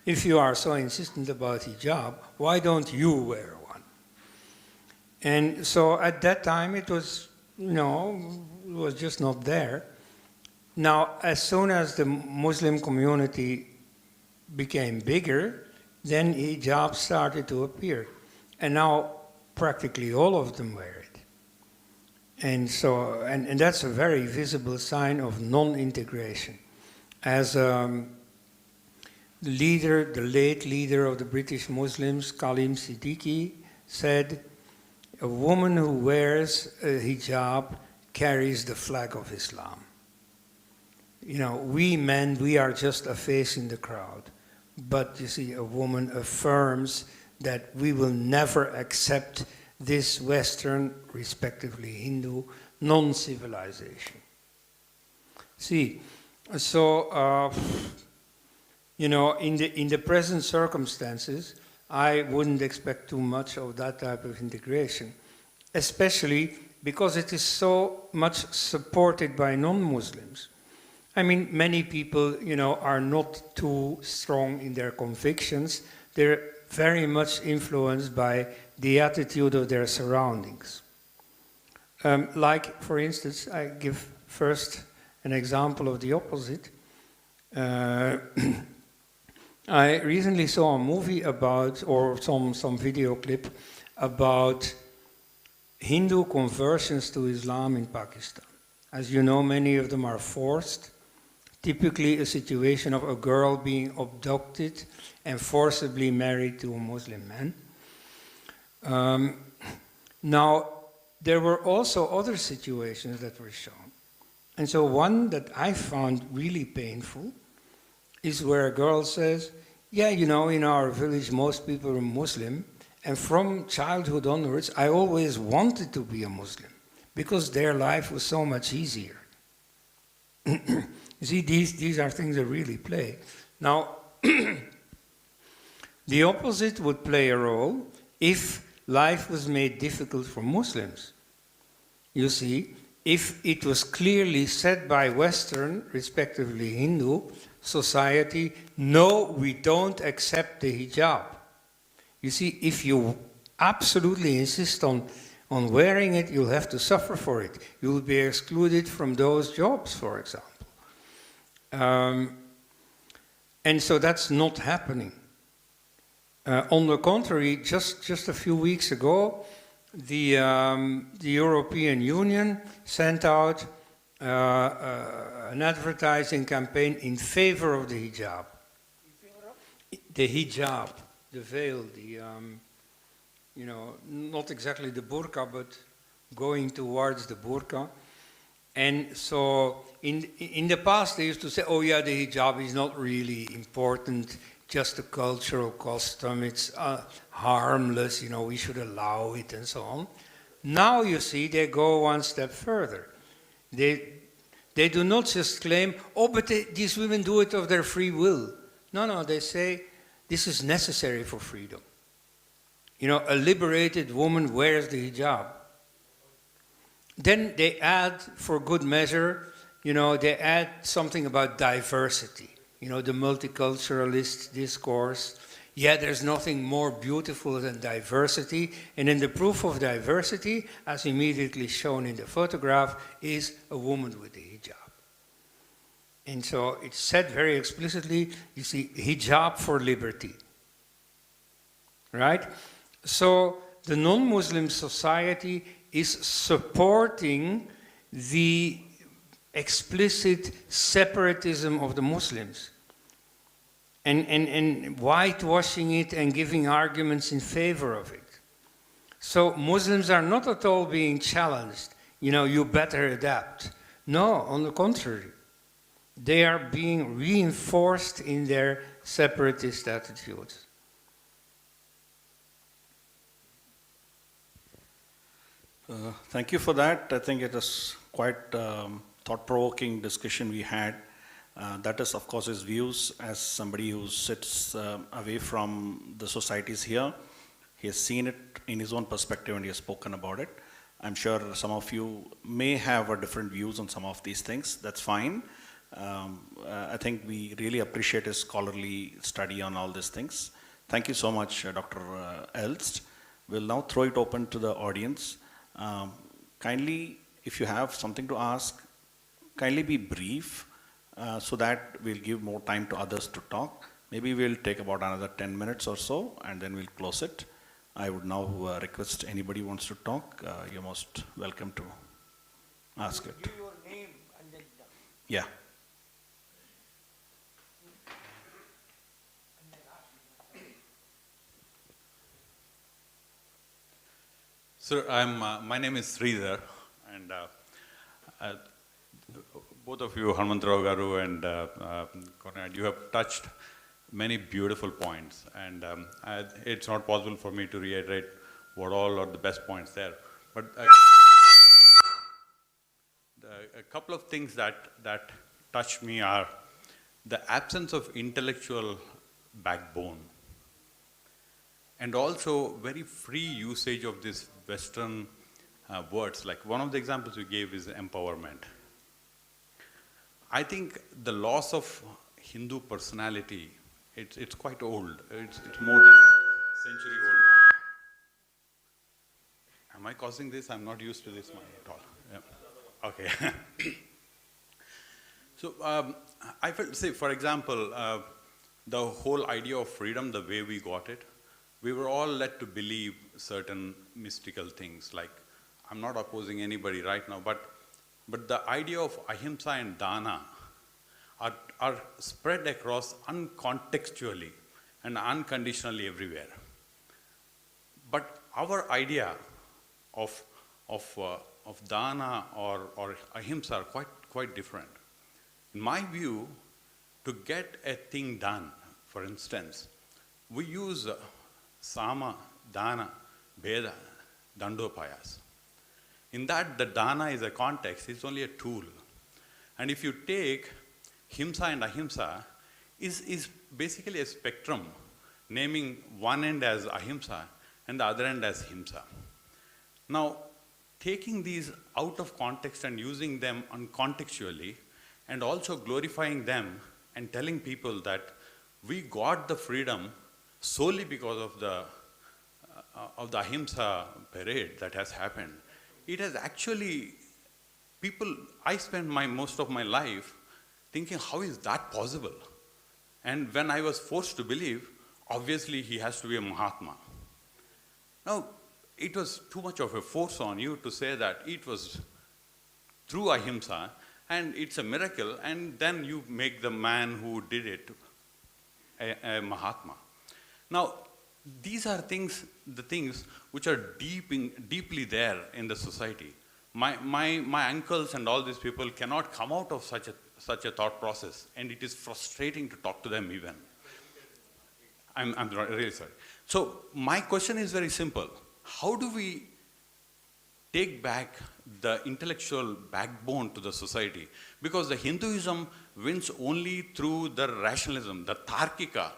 if you are so insistent about hijab, why don't you wear one?" And so at that time, it was just not there. Now, as soon as the Muslim community became bigger, then hijab started to appear. And now practically all of them wear it. And so, and that's a very visible sign of non-integration. As the late leader of the British Muslims, Khalim Siddiqui, said, "A woman who wears a hijab carries the flag of Islam." We men, we are just a face in the crowd. But you see, a woman affirms that we will never accept this Western, respectively Hindu, non-civilization. See, so, in the present circumstances, I wouldn't expect too much of that type of integration, especially because it is so much supported by non-Muslims. Many people, are not too strong in their convictions. They're very much influenced by the attitude of their surroundings. Like, for instance, I give first an example of the opposite. I recently saw a movie about, or some video clip about Hindu conversions to Islam in Pakistan. As you know, many of them are forced. Typically a situation of a girl being abducted and forcibly married to a Muslim man. Now, there were also other situations that were shown. And so one that I found really painful is where a girl says, "Yeah, in our village most people are Muslim, And from childhood onwards, I always wanted to be a Muslim because their life was so much easier. You see, these are things that really play. Now, the opposite would play a role if life was made difficult for Muslims. You see, if it was clearly said by Western, respectively Hindu, society, no, we don't accept the hijab. You see, if you absolutely insist on wearing it, you'll have to suffer for it. You'll be excluded from those jobs, for example. And so that's not happening. On the contrary, just a few weeks ago, the European Union sent out an advertising campaign in favor of the hijab. The hijab, the veil, not exactly the burqa, but going towards the burqa. And so in the past they used to say, oh yeah, the hijab is not really important, just a cultural custom, it's harmless, we should allow it and so on. Now you see they go one step further. They do not just claim, oh, but these women do it of their free will. No, they say this is necessary for freedom. A liberated woman wears the hijab. Then they add, for good measure, they add something about diversity. The multiculturalist discourse. Yeah, there's nothing more beautiful than diversity. And then the proof of diversity, as immediately shown in the photograph, is a woman with the hijab. And so it's said very explicitly, you see, hijab for liberty. Right? So the non-Muslim society is supporting the explicit separatism of the Muslims and whitewashing it and giving arguments in favor of it. So Muslims are not at all being challenged, you better adapt. No, on the contrary. They are being reinforced in their separatist attitudes. Thank you for that. I think it is quite thought-provoking discussion we had. That is, of course, his views as somebody who sits away from the societies here. He has seen it in his own perspective and he has spoken about it. I'm sure some of you may have a different views on some of these things. That's fine. I think we really appreciate his scholarly study on all these things. Thank you so much, Dr. Elst. We'll now throw it open to the audience. Kindly, if you have something to ask, kindly be brief so that we'll give more time to others to talk. Maybe we'll take about another 10 minutes or so and then we'll close it. I would now request anybody who wants to talk, you're most welcome to ask it. Give your name and then... Yeah. Sir, my name is Sridhar, and both of you, Hanumantrao Garu and Conrad, you have touched many beautiful points, and it's not possible for me to reiterate what all are the best points there. But a couple of things that touch me are the absence of intellectual backbone, and also very free usage of this Western words. Like one of the examples we gave is empowerment. I think the loss of Hindu personality, it's quite old. It's more than a century old now. Am I causing this? I'm not used to this mic at all. Yeah. Okay. So I felt, say, for example, the whole idea of freedom, the way we got it, we were all led to believe certain mystical things. Like, I'm not opposing anybody right now, but the idea of ahimsa and dana are spread across uncontextually and unconditionally everywhere. But our idea of dana or ahimsa are quite different. In my view, to get a thing done, for instance, we use sama dana, bheda, dandopayas. In that, the dana is a context, it's only a tool. And if you take himsa and ahimsa, is basically a spectrum, naming one end as ahimsa and the other end as himsa. Now, taking these out of context and using them uncontextually, and also glorifying them and telling people that we got the freedom solely because of the ahimsa parade that has happened. It has actually, I spent most of my life thinking, how is that possible? And when I was forced to believe, obviously he has to be a Mahatma. Now, it was too much of a force on you to say that it was through ahimsa and it's a miracle, and then you make the man who did it a Mahatma. Now, these are the things which are deeply there in the society. My uncles and all these people cannot come out of such a thought process, and it is frustrating to talk to them even. I'm really sorry. So my question is very simple. How do we take back the intellectual backbone to the society? Because the Hinduism wins only through the rationalism, the Tarkika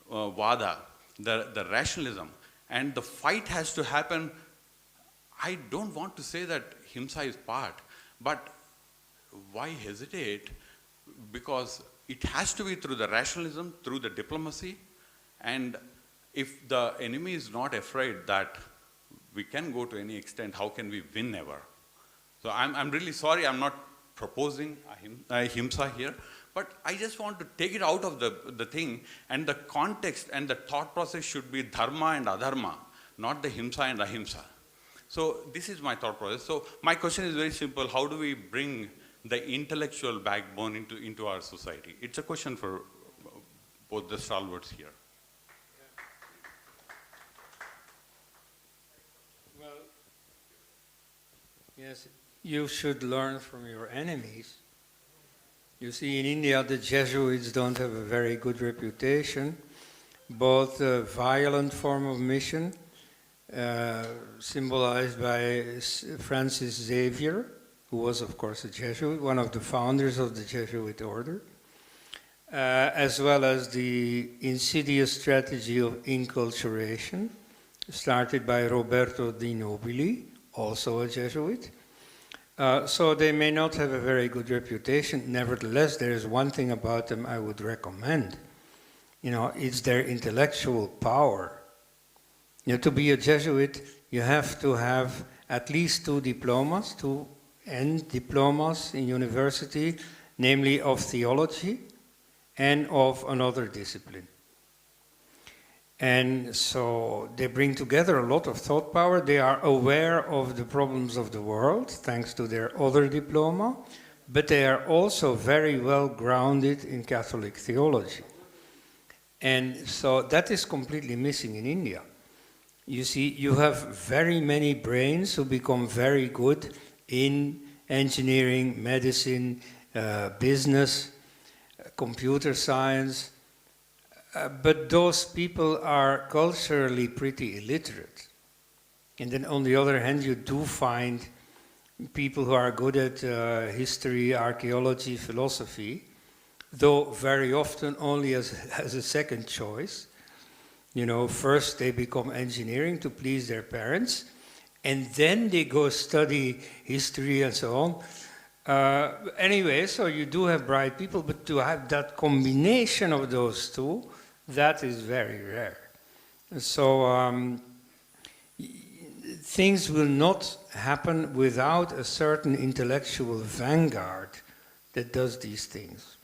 Vada, the rationalism. And the fight has to happen. I don't want to say that Himsa is part, but why hesitate? Because it has to be through the rationalism, through the diplomacy, and if the enemy is not afraid that we can go to any extent, how can we win ever? So I'm really sorry, I'm not proposing Himsa here, but I just want to take it out of the thing, and the context and the thought process should be dharma and adharma, not the Himsa and ahimsa. So this is my thought process. So my question is very simple. How do we bring the intellectual backbone into our society? It's a question for both the stalwarts here. Well, yes, you should learn from your enemies. You see, in India, the Jesuits don't have a very good reputation. Both a violent form of mission, symbolized by Francis Xavier, who was, of course, a Jesuit, one of the founders of the Jesuit order, as well as the insidious strategy of inculturation, started by Roberto Di Nobili, also a Jesuit. So they may not have a very good reputation. Nevertheless, there is one thing about them I would recommend. It's their intellectual power. To be a Jesuit, you have to have at least 2 diplomas, 2 end diplomas in university, namely of theology and of another discipline. And so they bring together a lot of thought power. They are aware of the problems of the world, thanks to their other diploma, but they are also very well grounded in Catholic theology. And so that is completely missing in India. You see, you have very many brains who become very good in engineering, medicine, business, computer science, but those people are culturally pretty illiterate. And then on the other hand, you do find people who are good at history, archaeology, philosophy, though very often only as a second choice. First they become engineering to please their parents, and then they go study history and so on. Anyway, so you do have bright people, but to have that combination of those two, that is very rare. So things will not happen without a certain intellectual vanguard that does these things.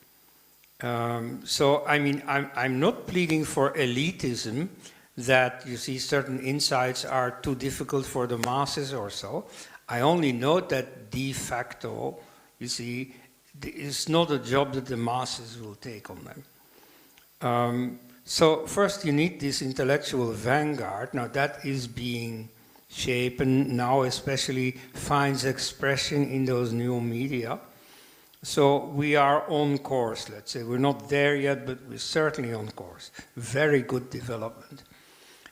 So, I mean, I'm not pleading for elitism, that you see certain insights are too difficult for the masses or so. I only note that de facto, you see, it's not a job that the masses will take on them. So first you need this intellectual vanguard. Now that is being shapen now, especially finds expression in those new media. So we are on course, let's say. We're not there yet, but we're certainly on course. Very good development.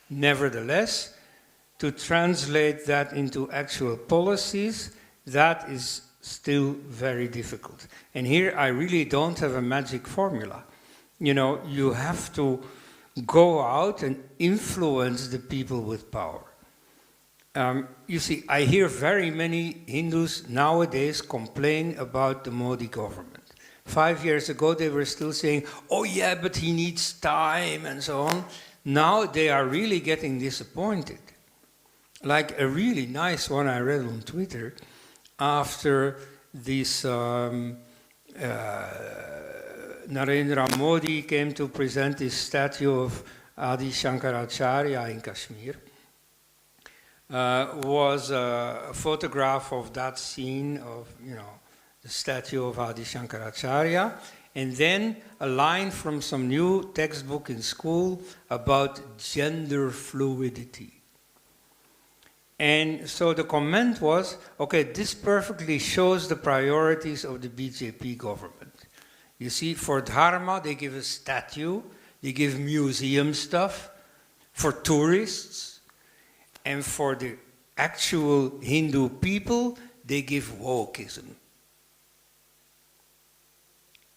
Nevertheless, to translate that into actual policies, that is still very difficult. And here I really don't have a magic formula. You know, you have to go out and influence the people with power. You see, I hear very many Hindus nowadays complain about the Modi government. 5 years ago, they were still saying, oh yeah, but he needs time and so on. Now they are really getting disappointed. Like a really nice one I read on Twitter after this Narendra Modi came to present his statue of Adi Shankaracharya in Kashmir. Was a photograph of that scene of, you know, the statue of Adi Shankaracharya, and then a line from some new textbook in school about gender fluidity. And so the comment was, okay, this perfectly shows the priorities of the BJP government. You see, for Dharma, they give a statue, they give museum stuff, for tourists, and for the actual Hindu people, they give wokeism.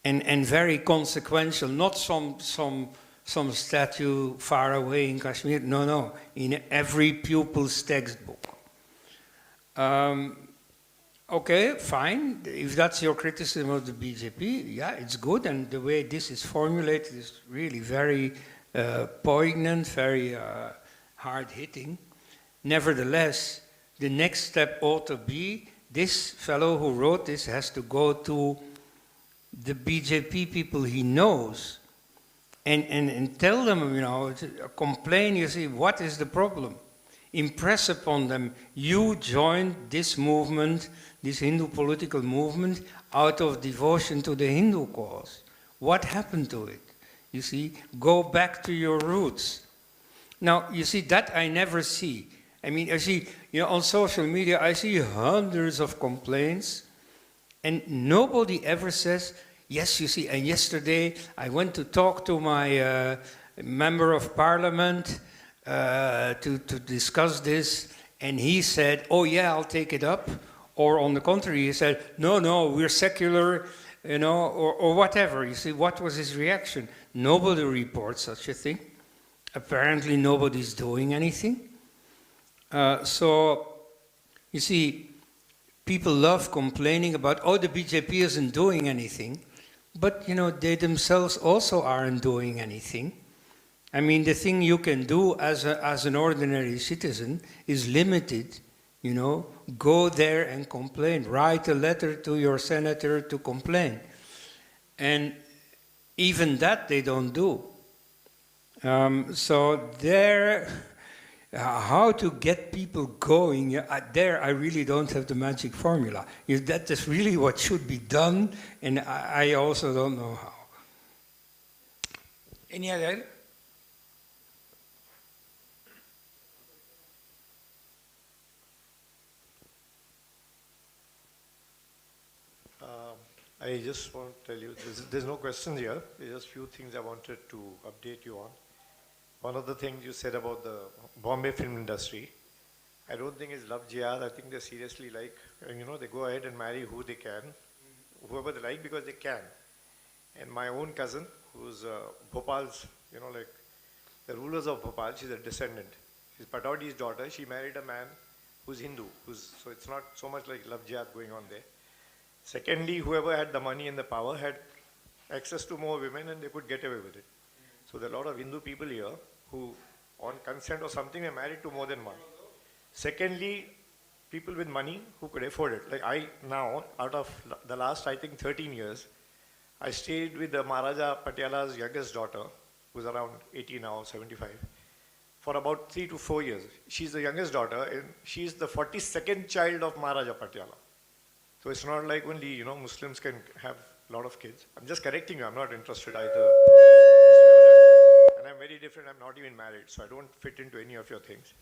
And very consequential, not some statue far away in Kashmir, no, in every pupil's textbook. Okay, fine, if that's your criticism of the BJP, yeah, it's good, and the way this is formulated is really very poignant, very hard-hitting. Nevertheless, the next step ought to be, this fellow who wrote this has to go to the BJP people he knows and tell them, you know, complain, you see, what is the problem? Impress upon them, you joined this movement, this Hindu political movement, out of devotion to the Hindu cause. What happened to it? You see, go back to your roots. Now, you see, that I never see. I mean, I see, you know, on social media, I see hundreds of complaints, and nobody ever says, yes, you see, and yesterday I went to talk to my member of parliament to discuss this, and he said, oh yeah, I'll take it up. Or on the contrary, he said, no, we're secular, you know, or whatever. You see, what was his reaction? Nobody reports such a thing. Apparently nobody's doing anything. So, you see, people love complaining about, oh, the BJP isn't doing anything, but, you know, they themselves also aren't doing anything. I mean, the thing you can do as an ordinary citizen is limited, you know, go there and complain, write a letter to your senator to complain. And even that they don't do. So there, how to get people going, there I really don't have the magic formula. That is really what should be done, and I also don't know how. Any other? I just want to tell you, there's no questions here. There's just few things I wanted to update you on. One of the things you said about the Bombay film industry, I don't think it's love jihad. I think they seriously like, you know, they go ahead and marry who they can, whoever they like, because they can. And my own cousin, who's Bhopal's, you know, like the rulers of Bhopal, she's a descendant. She's Pataudi's daughter. She married a man who's Hindu, so it's not so much like love jihad going on there. Secondly, whoever had the money and the power had access to more women, and they could get away with it. So there are a lot of Hindu people here who, on consent or something, are married to more than one. Secondly, people with money who could afford it. Like I now, out of the last, I think, 13 years, I stayed with the Maharaja Patiala's youngest daughter, who's around 80 now, 75, for about 3 to 4 years. She's the youngest daughter, and she's the 42nd child of Maharaja Patiala. So it's not like only, you know, Muslims can have a lot of kids. I'm just correcting you, I'm not interested either. And I'm very different, I'm not even married, so I don't fit into any of your things.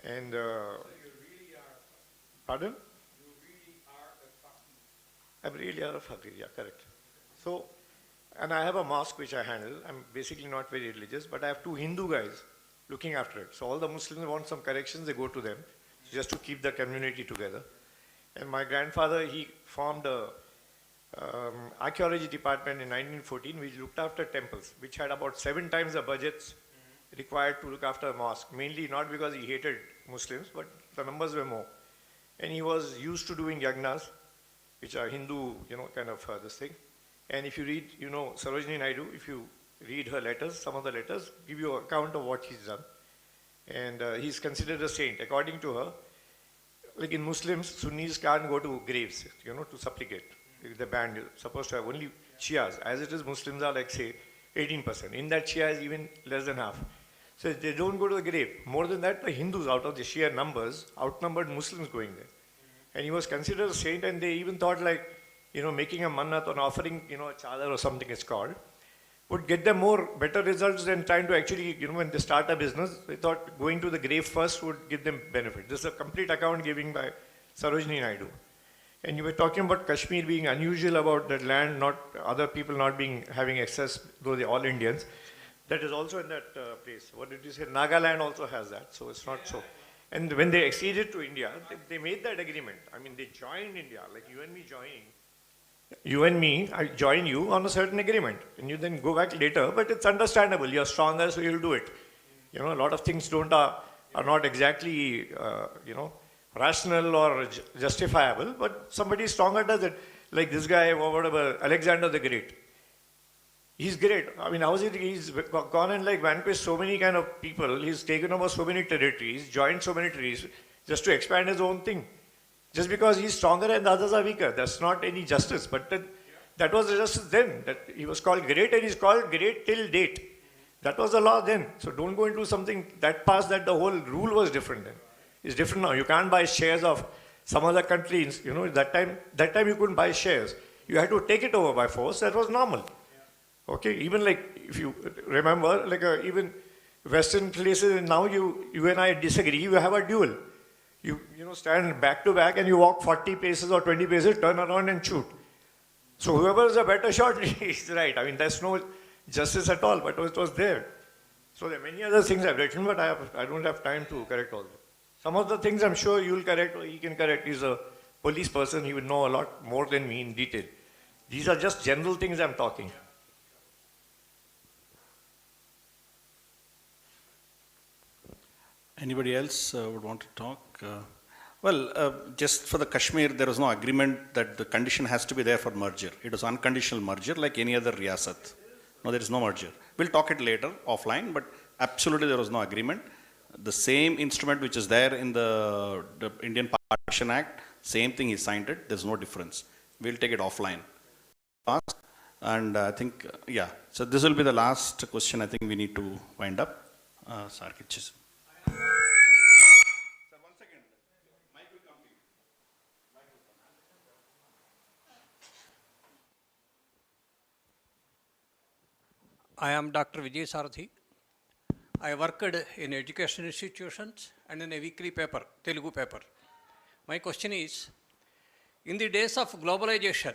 And, so you really are a pardon? You really are a faqir. I really are a faqir, yeah, correct. So, and I have a mosque which I handle. I'm basically not very religious, but I have two Hindu guys looking after it. So all the Muslims want some corrections, they go to them, just to keep the community together. And my grandfather, he formed a archaeology department in 1914, which looked after temples, which had about 7 times the budgets required to look after a mosque, mainly not because he hated Muslims, but the numbers were more. And he was used to doing yagnas, which are Hindu, kind of this thing. And if you read, Sarojini Naidu, if you read her letters, some of the letters give you an account of what he's done. And he's considered a saint. According to her, like in Muslims, Sunnis can't go to graves, to supplicate. The band is supposed to have only Shias. As it is, Muslims are like, say, 18%. In that, Shia is even less than half. So they don't go to the grave. More than that, the Hindus, out of the sheer numbers, outnumbered Muslims going there. And he was considered a saint, and they even thought like, making a mannat or offering, a chadar or something it's called, would get them better results than trying to actually, when they start a business, they thought going to the grave first would give them benefit. This is a complete account given by Sarojini Naidu. And you were talking about Kashmir being unusual about that land, not other people not having access, though they're all Indians. That is also in that place. What did you say? Nagaland also has that, so it's not so. And when they acceded to India, they made that agreement. I mean, they joined India, like you and me joining. You and me, I join you on a certain agreement. And you then go back later, but it's understandable. You're stronger, so you'll do it. A lot of things are not exactly, rational or justifiable, but somebody stronger does it. Like this guy, whatever, Alexander the Great. He's great. I mean, he's gone and like vanquished so many kind of people. He's taken over so many territories, joined so many territories, just to expand his own thing. Just because he's stronger and the others are weaker. That's not any justice. But that was the justice then. That he was called great, and he's called great till date. That was the law then. So don't go into something that past that the whole rule was different then. It's different now. You can't buy shares of some other countries. That time you couldn't buy shares. You had to take it over by force. That was normal. Okay, even like, if you remember, like even Western places, now you and I disagree, you have a duel. You stand back to back and you walk 40 paces or 20 paces, turn around and shoot. So whoever is a better shot is right. I mean, there's no justice at all, but it was there. So there are many other things I've written, but I don't have time to correct all of them. Some of the things I'm sure you'll correct or he can correct. He's a police person, he would know a lot more than me in detail. These are just general things I'm talking. Anybody else would want to talk? Just for the Kashmir, there was no agreement that the condition has to be there for merger. It was unconditional merger like any other riyasat. No, there is no merger. We'll talk it later offline, but absolutely there was no agreement. The same instrument which is there in the Indian Partition Act, same thing, he signed it. There's no difference. We'll take it offline. And I think, so this will be the last question. I think we need to wind up. Sarkich. I am Dr. Vijay Sarathi. I worked in education institutions and in a weekly paper, Telugu paper. My question is, in the days of globalization,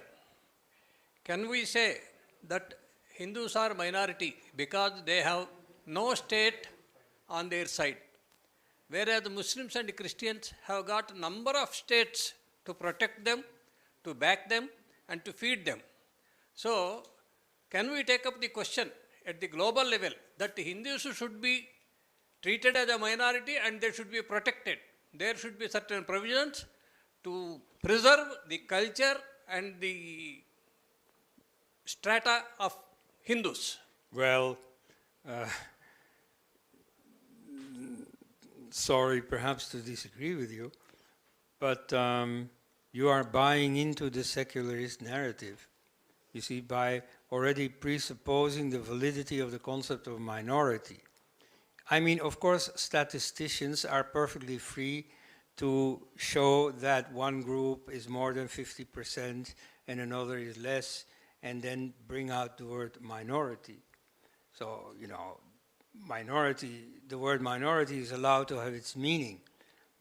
can we say that Hindus are minority because they have no state on their side, whereas the Muslims and Christians have got a number of states to protect them, to back them, and to feed them? So, can we take up the question at the global level that the Hindus should be treated as a minority and they should be protected? There should be certain provisions to preserve the culture and the strata of Hindus. Well, sorry perhaps to disagree with you, but you are buying into the secularist narrative. You see, by already presupposing the validity of the concept of minority. I mean, of course, statisticians are perfectly free to show that one group is more than 50% and another is less, and then bring out the word minority. So, minority, the word minority is allowed to have its meaning,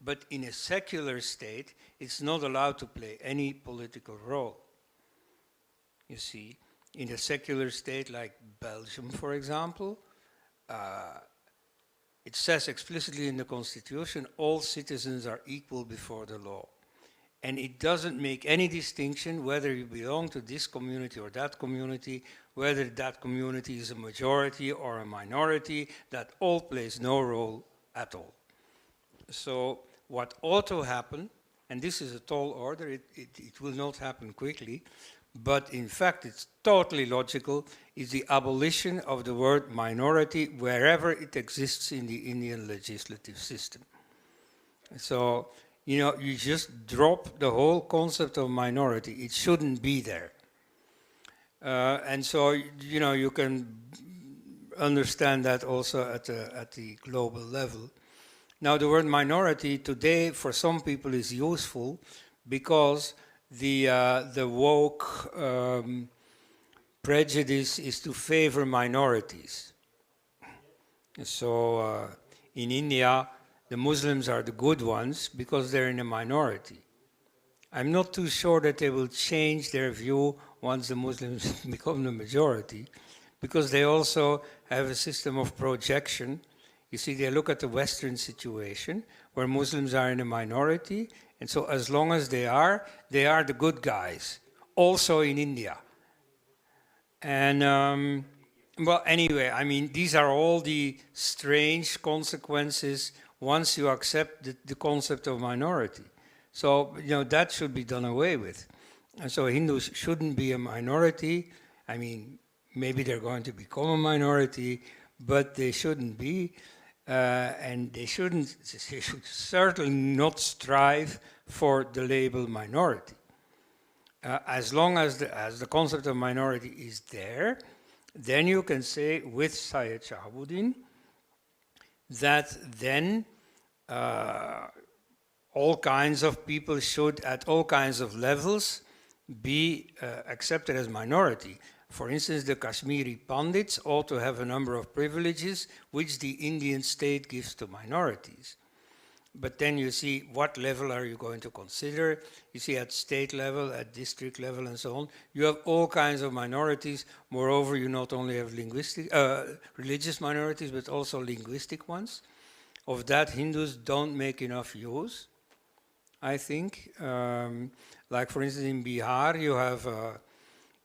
but in a secular state, it's not allowed to play any political role. You see, in a secular state like Belgium, for example, it says explicitly in the Constitution, all citizens are equal before the law. And it doesn't make any distinction whether you belong to this community or that community, whether that community is a majority or a minority, that all plays no role at all. So what ought to happen, and this is a tall order, it will not happen quickly, but in fact it's totally logical, is the abolition of the word minority wherever it exists in the Indian legislative system. So, you know, you just drop the whole concept of minority. It shouldn't be there. And so, you know, you can understand that also at the global level. Now, the word minority today for some people is useful because the woke prejudice is to favor minorities. So in India, the Muslims are the good ones because they're in a minority. I'm not too sure that they will change their view once the Muslims become the majority, because they also have a system of projection. You see, they look at the Western situation where Muslims are in a minority, and so as long as they are the good guys, also in India. And well, anyway, I mean, these are all the strange consequences once you accept the concept of minority. So, you know, that should be done away with. And so Hindus shouldn't be a minority. I mean, maybe they're going to become a minority, but they shouldn't be. And they should certainly not strive for the label minority. As long as the concept of minority is there, then you can say with Syed Shahabuddin that then all kinds of people should, at all kinds of levels, be accepted as minority. For instance, the Kashmiri Pandits ought to have a number of privileges which the Indian state gives to minorities. But then you see, what level are you going to consider? You see, at state level, at district level, and so on, you have all kinds of minorities. Moreover, you not only have linguistic, religious minorities, but also linguistic ones. Of that, Hindus don't make enough use, I think. Like, for instance, in Bihar,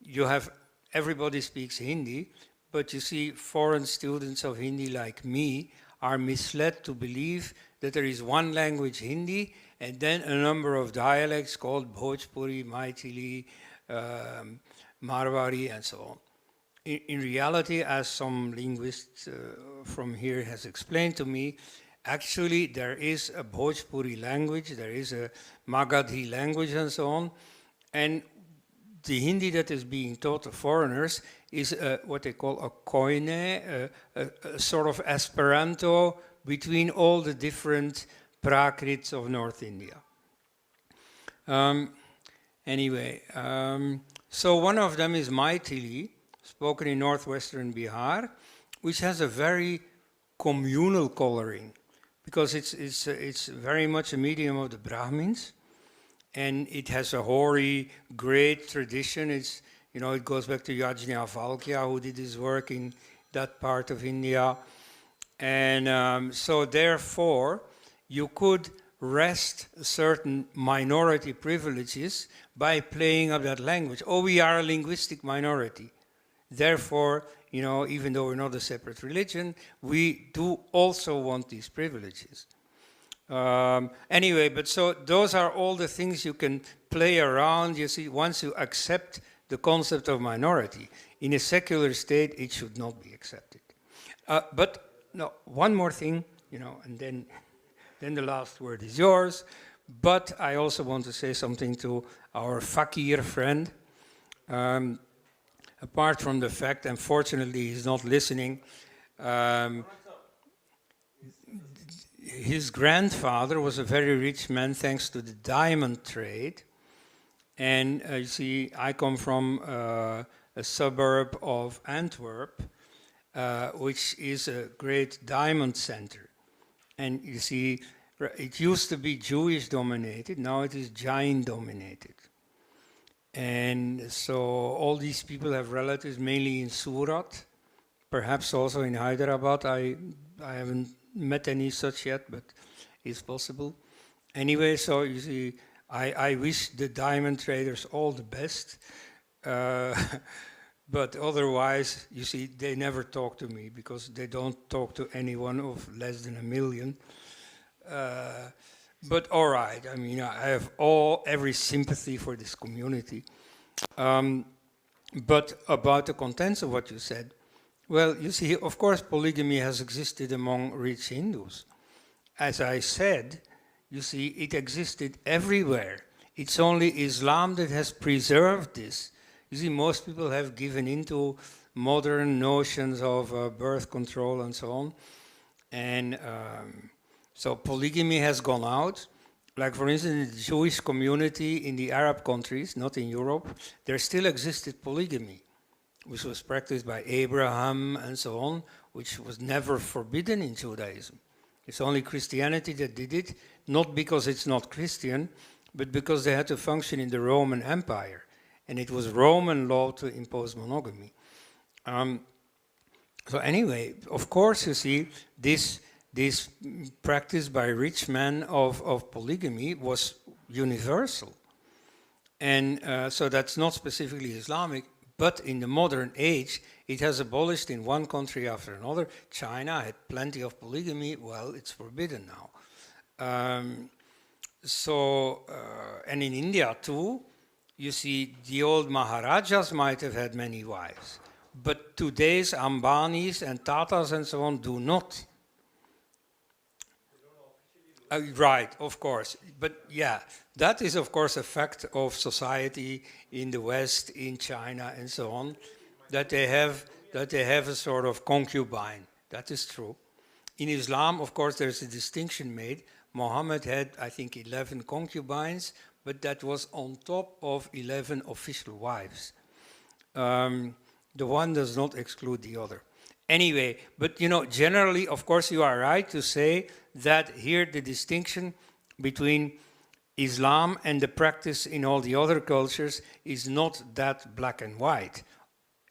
you have everybody speaks Hindi, but you see, foreign students of Hindi like me are misled to believe that there is one language, Hindi, and then a number of dialects called Bhojpuri, Maithili, Marwari, and so on. In reality, as some linguist from here has explained to me, actually there is a Bhojpuri language, there is a Magadhi language, and so on, and the Hindi that is being taught to foreigners is what they call a koine, a sort of Esperanto between all the different Prakrits of North India. Anyway, so one of them is Maithili, spoken in northwestern Bihar, which has a very communal coloring, because it's very much a medium of the Brahmins, and it has a hoary, great tradition. It's, you know, it goes back to Yajnavalkya, who did his work in that part of India. And so therefore, you could wrest certain minority privileges by playing up that language. Oh, we are a linguistic minority. Therefore, you know, even though we're not a separate religion, we do also want these privileges. Anyway, but so those are all the things you can play around, you see, once you accept the concept of minority. In a secular state, it should not be accepted. But no, one more thing, you know, and then the last word is yours. But I also want to say something to our fakir friend. Apart from the fact, unfortunately, he's not listening. His grandfather was a very rich man thanks to the diamond trade. And you see, I come from a suburb of Antwerp, which is a great diamond center. And you see, it used to be Jewish dominated, now it is Jain dominated. And so all these people have relatives mainly in Surat, perhaps also in Hyderabad. I haven't met any such yet, but it's possible. Anyway, so you see, I wish the diamond traders all the best. But otherwise, you see, they never talk to me because they don't talk to anyone of less than 1 million. But all right, I mean, I have every sympathy for this community. But about the contents of what you said, well, you see, of course, polygamy has existed among rich Hindus. As I said, you see, it existed everywhere. It's only Islam that has preserved this. You see, most people have given into modern notions of birth control and so on. And so polygamy has gone out. Like, for instance, in the Jewish community in the Arab countries, not in Europe, there still existed polygamy, which was practiced by Abraham and so on, which was never forbidden in Judaism. It's only Christianity that did it, not because it's not Christian, but because they had to function in the Roman Empire. And it was Roman law to impose monogamy. So anyway, of course, you see, this practice by rich men of polygamy was universal. And so that's not specifically Islamic, but in the modern age, it has abolished in one country after another. China had plenty of polygamy. Well, it's forbidden now. And in India too, you see, the old Maharajas might have had many wives, but today's Ambanis and Tatas and so on do not. Right, of course. But yeah, that is of course a fact of society in the West, in China and so on, that they have a sort of concubine. That is true. In Islam, of course, there's a distinction made. Muhammad had, I think, 11 concubines, but that was on top of 11 official wives. The one does not exclude the other. Anyway, but you know, generally, of course, you are right to say that here the distinction between Islam and the practice in all the other cultures is not that black and white.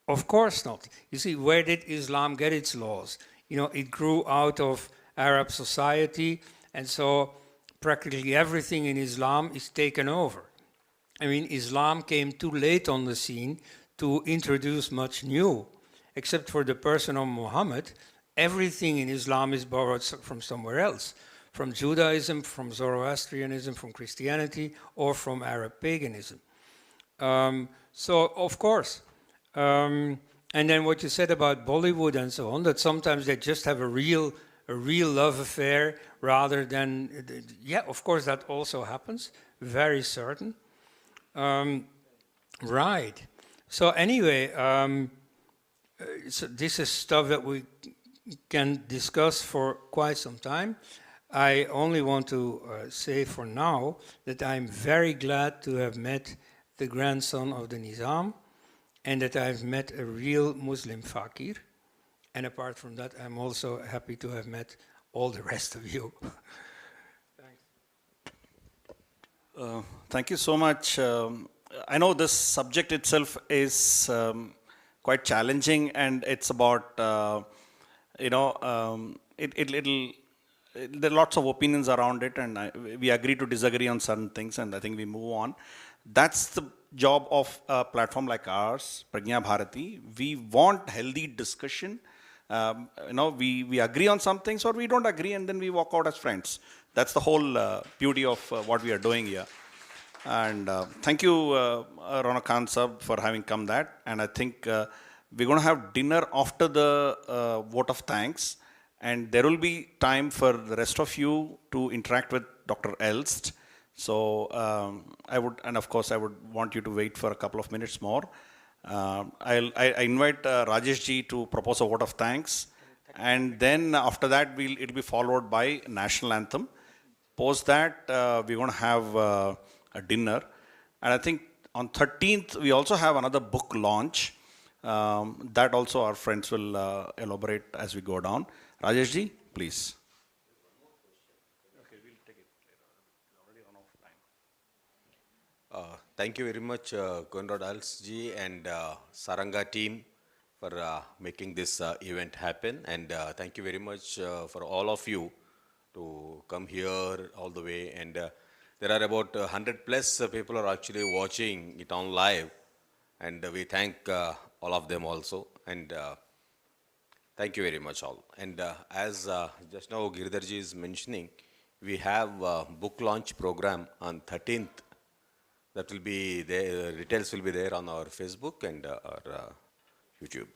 Of course not. You see, where did Islam get its laws? You know, it grew out of Arab society, and so practically everything in Islam is taken over. I mean, Islam came too late on the scene to introduce much new. Except for the person of Muhammad, everything in Islam is borrowed from somewhere else, from Judaism, from Zoroastrianism, from Christianity, or from Arab paganism. So, of course. And then what you said about Bollywood and so on, that sometimes they just have a real love affair rather than, yeah, of course that also happens, very certain. Right. So anyway, so this is stuff that we can discuss for quite some time. I only want to say for now that I'm very glad to have met the grandson of the Nizam and that I've met a real Muslim fakir. And apart from that, I'm also happy to have met all the rest of you. Thanks. Thank you so much. I know this subject itself is quite challenging, and it's about, there are lots of opinions around it, and we agree to disagree on certain things, and I think we move on. That's the job of a platform like ours, Pragna Bharati. We want healthy discussion. We agree on some things, or we don't agree, and then we walk out as friends. That's the whole beauty of what we are doing here. And thank you, Rana Khan Sab, for having come that. And I think we're going to have dinner after the vote of thanks. And there will be time for the rest of you to interact with Dr. Elst. So I would want you to wait for a couple of minutes more. I invite Rajesh ji to propose a vote of thanks. And then after that, it'll be followed by national anthem. Post that, we're going to have a dinner. And I think on 13th, we also have another book launch. That also our friends will elaborate as we go down. Rajesh ji, please. Okay, we'll take it later. We've already run out of time. Thank you very much, Conrad Als ji and Saranga team for making this event happen. And thank you very much for all of you to come here all the way. And there are about 100 plus people are actually watching it on live. And we thank all of them also. And thank you very much all. And as just now Giridharji is mentioning, we have a book launch program on 13th. That will be there, details will be there on our Facebook and our YouTube.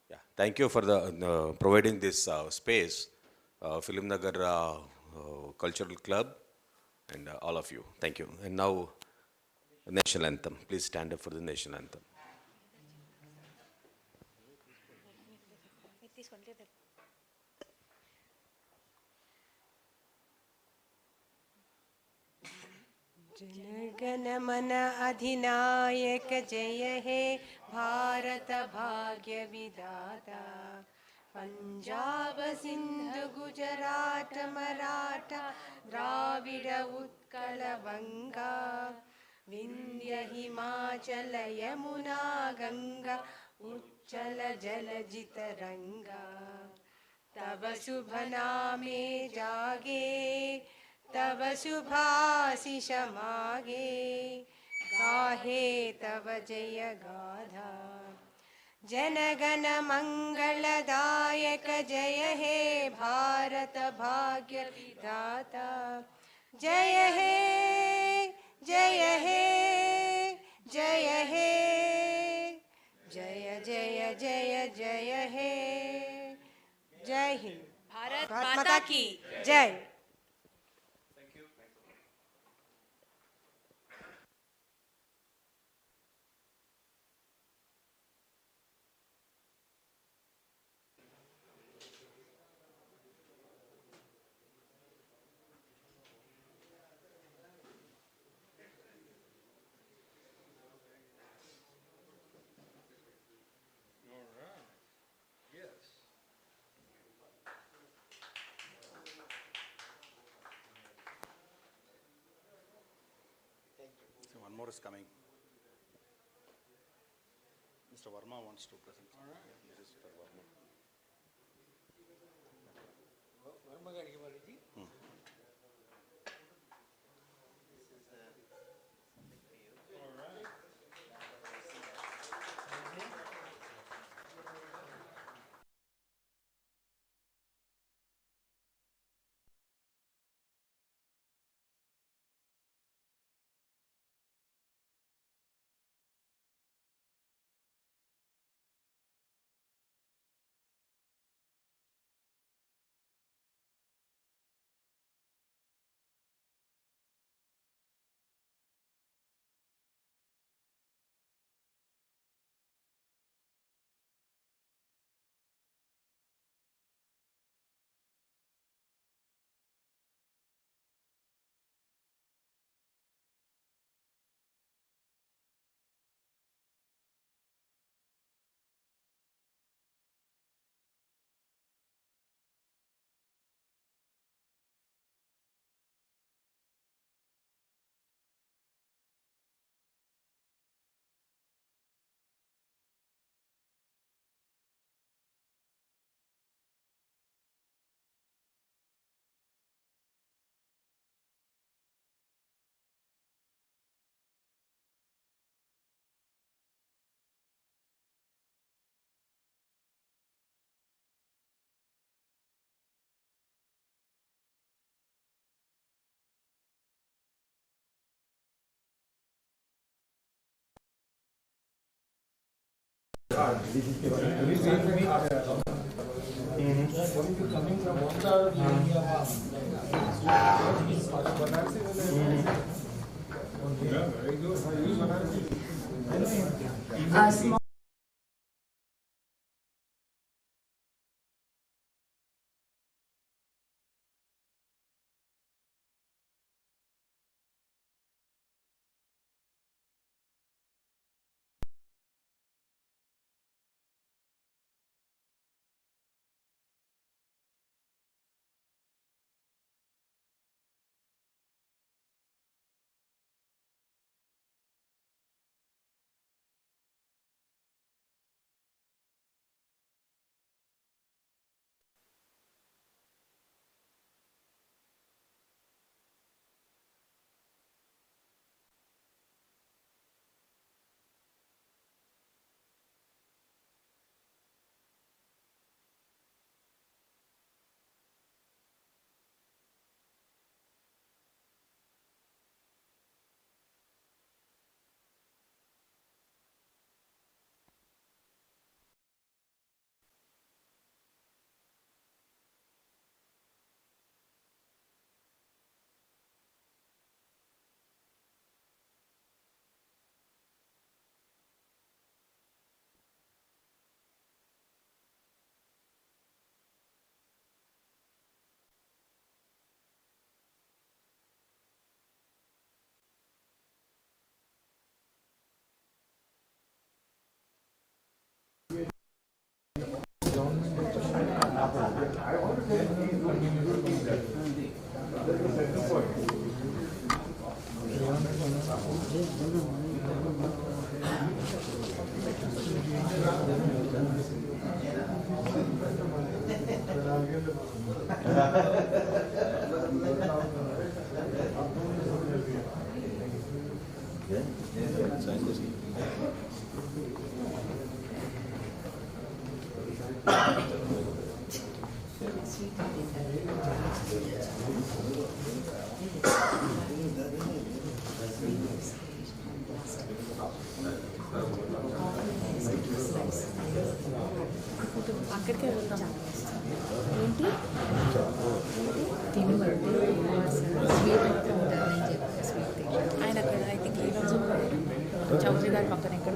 Yeah, thank you for the providing this space, Film Nagar Cultural Club, and all of you. Thank you. And now, national anthem. Please stand up for the national anthem. जनगण मन अधिनायक जय हे भारत भाग्य विधाता पंजाब सिंध गुजरात मराठा द्राविड उत्कल बंगा विंध्य हिमाचल यमुना गंगा उच्चल जलधि तरंगा तब शुभ नामे जागे तब शुभाशिष मागे गाहे तब जय गाथा जनगण मंगलदायक जय हे भारत भाग्य विधाता जय हे जय हे जय हे जय जय जय जय हे जय हिंद भारत माता की जय. So one more is coming. Mr. Verma wants to present. All right. Yeah, this is for Verma. Verma గారికి ఇవ్వాలి. Small అక్కడికే వెళ్తాం ఏంటి తిను స్వీట్ ఉంటారని చెప్పి స్వీట్ ఆయన అక్కడ ఐ థింక్ ఈరోజు చౌదరి గారి పక్కన ఎక్కడ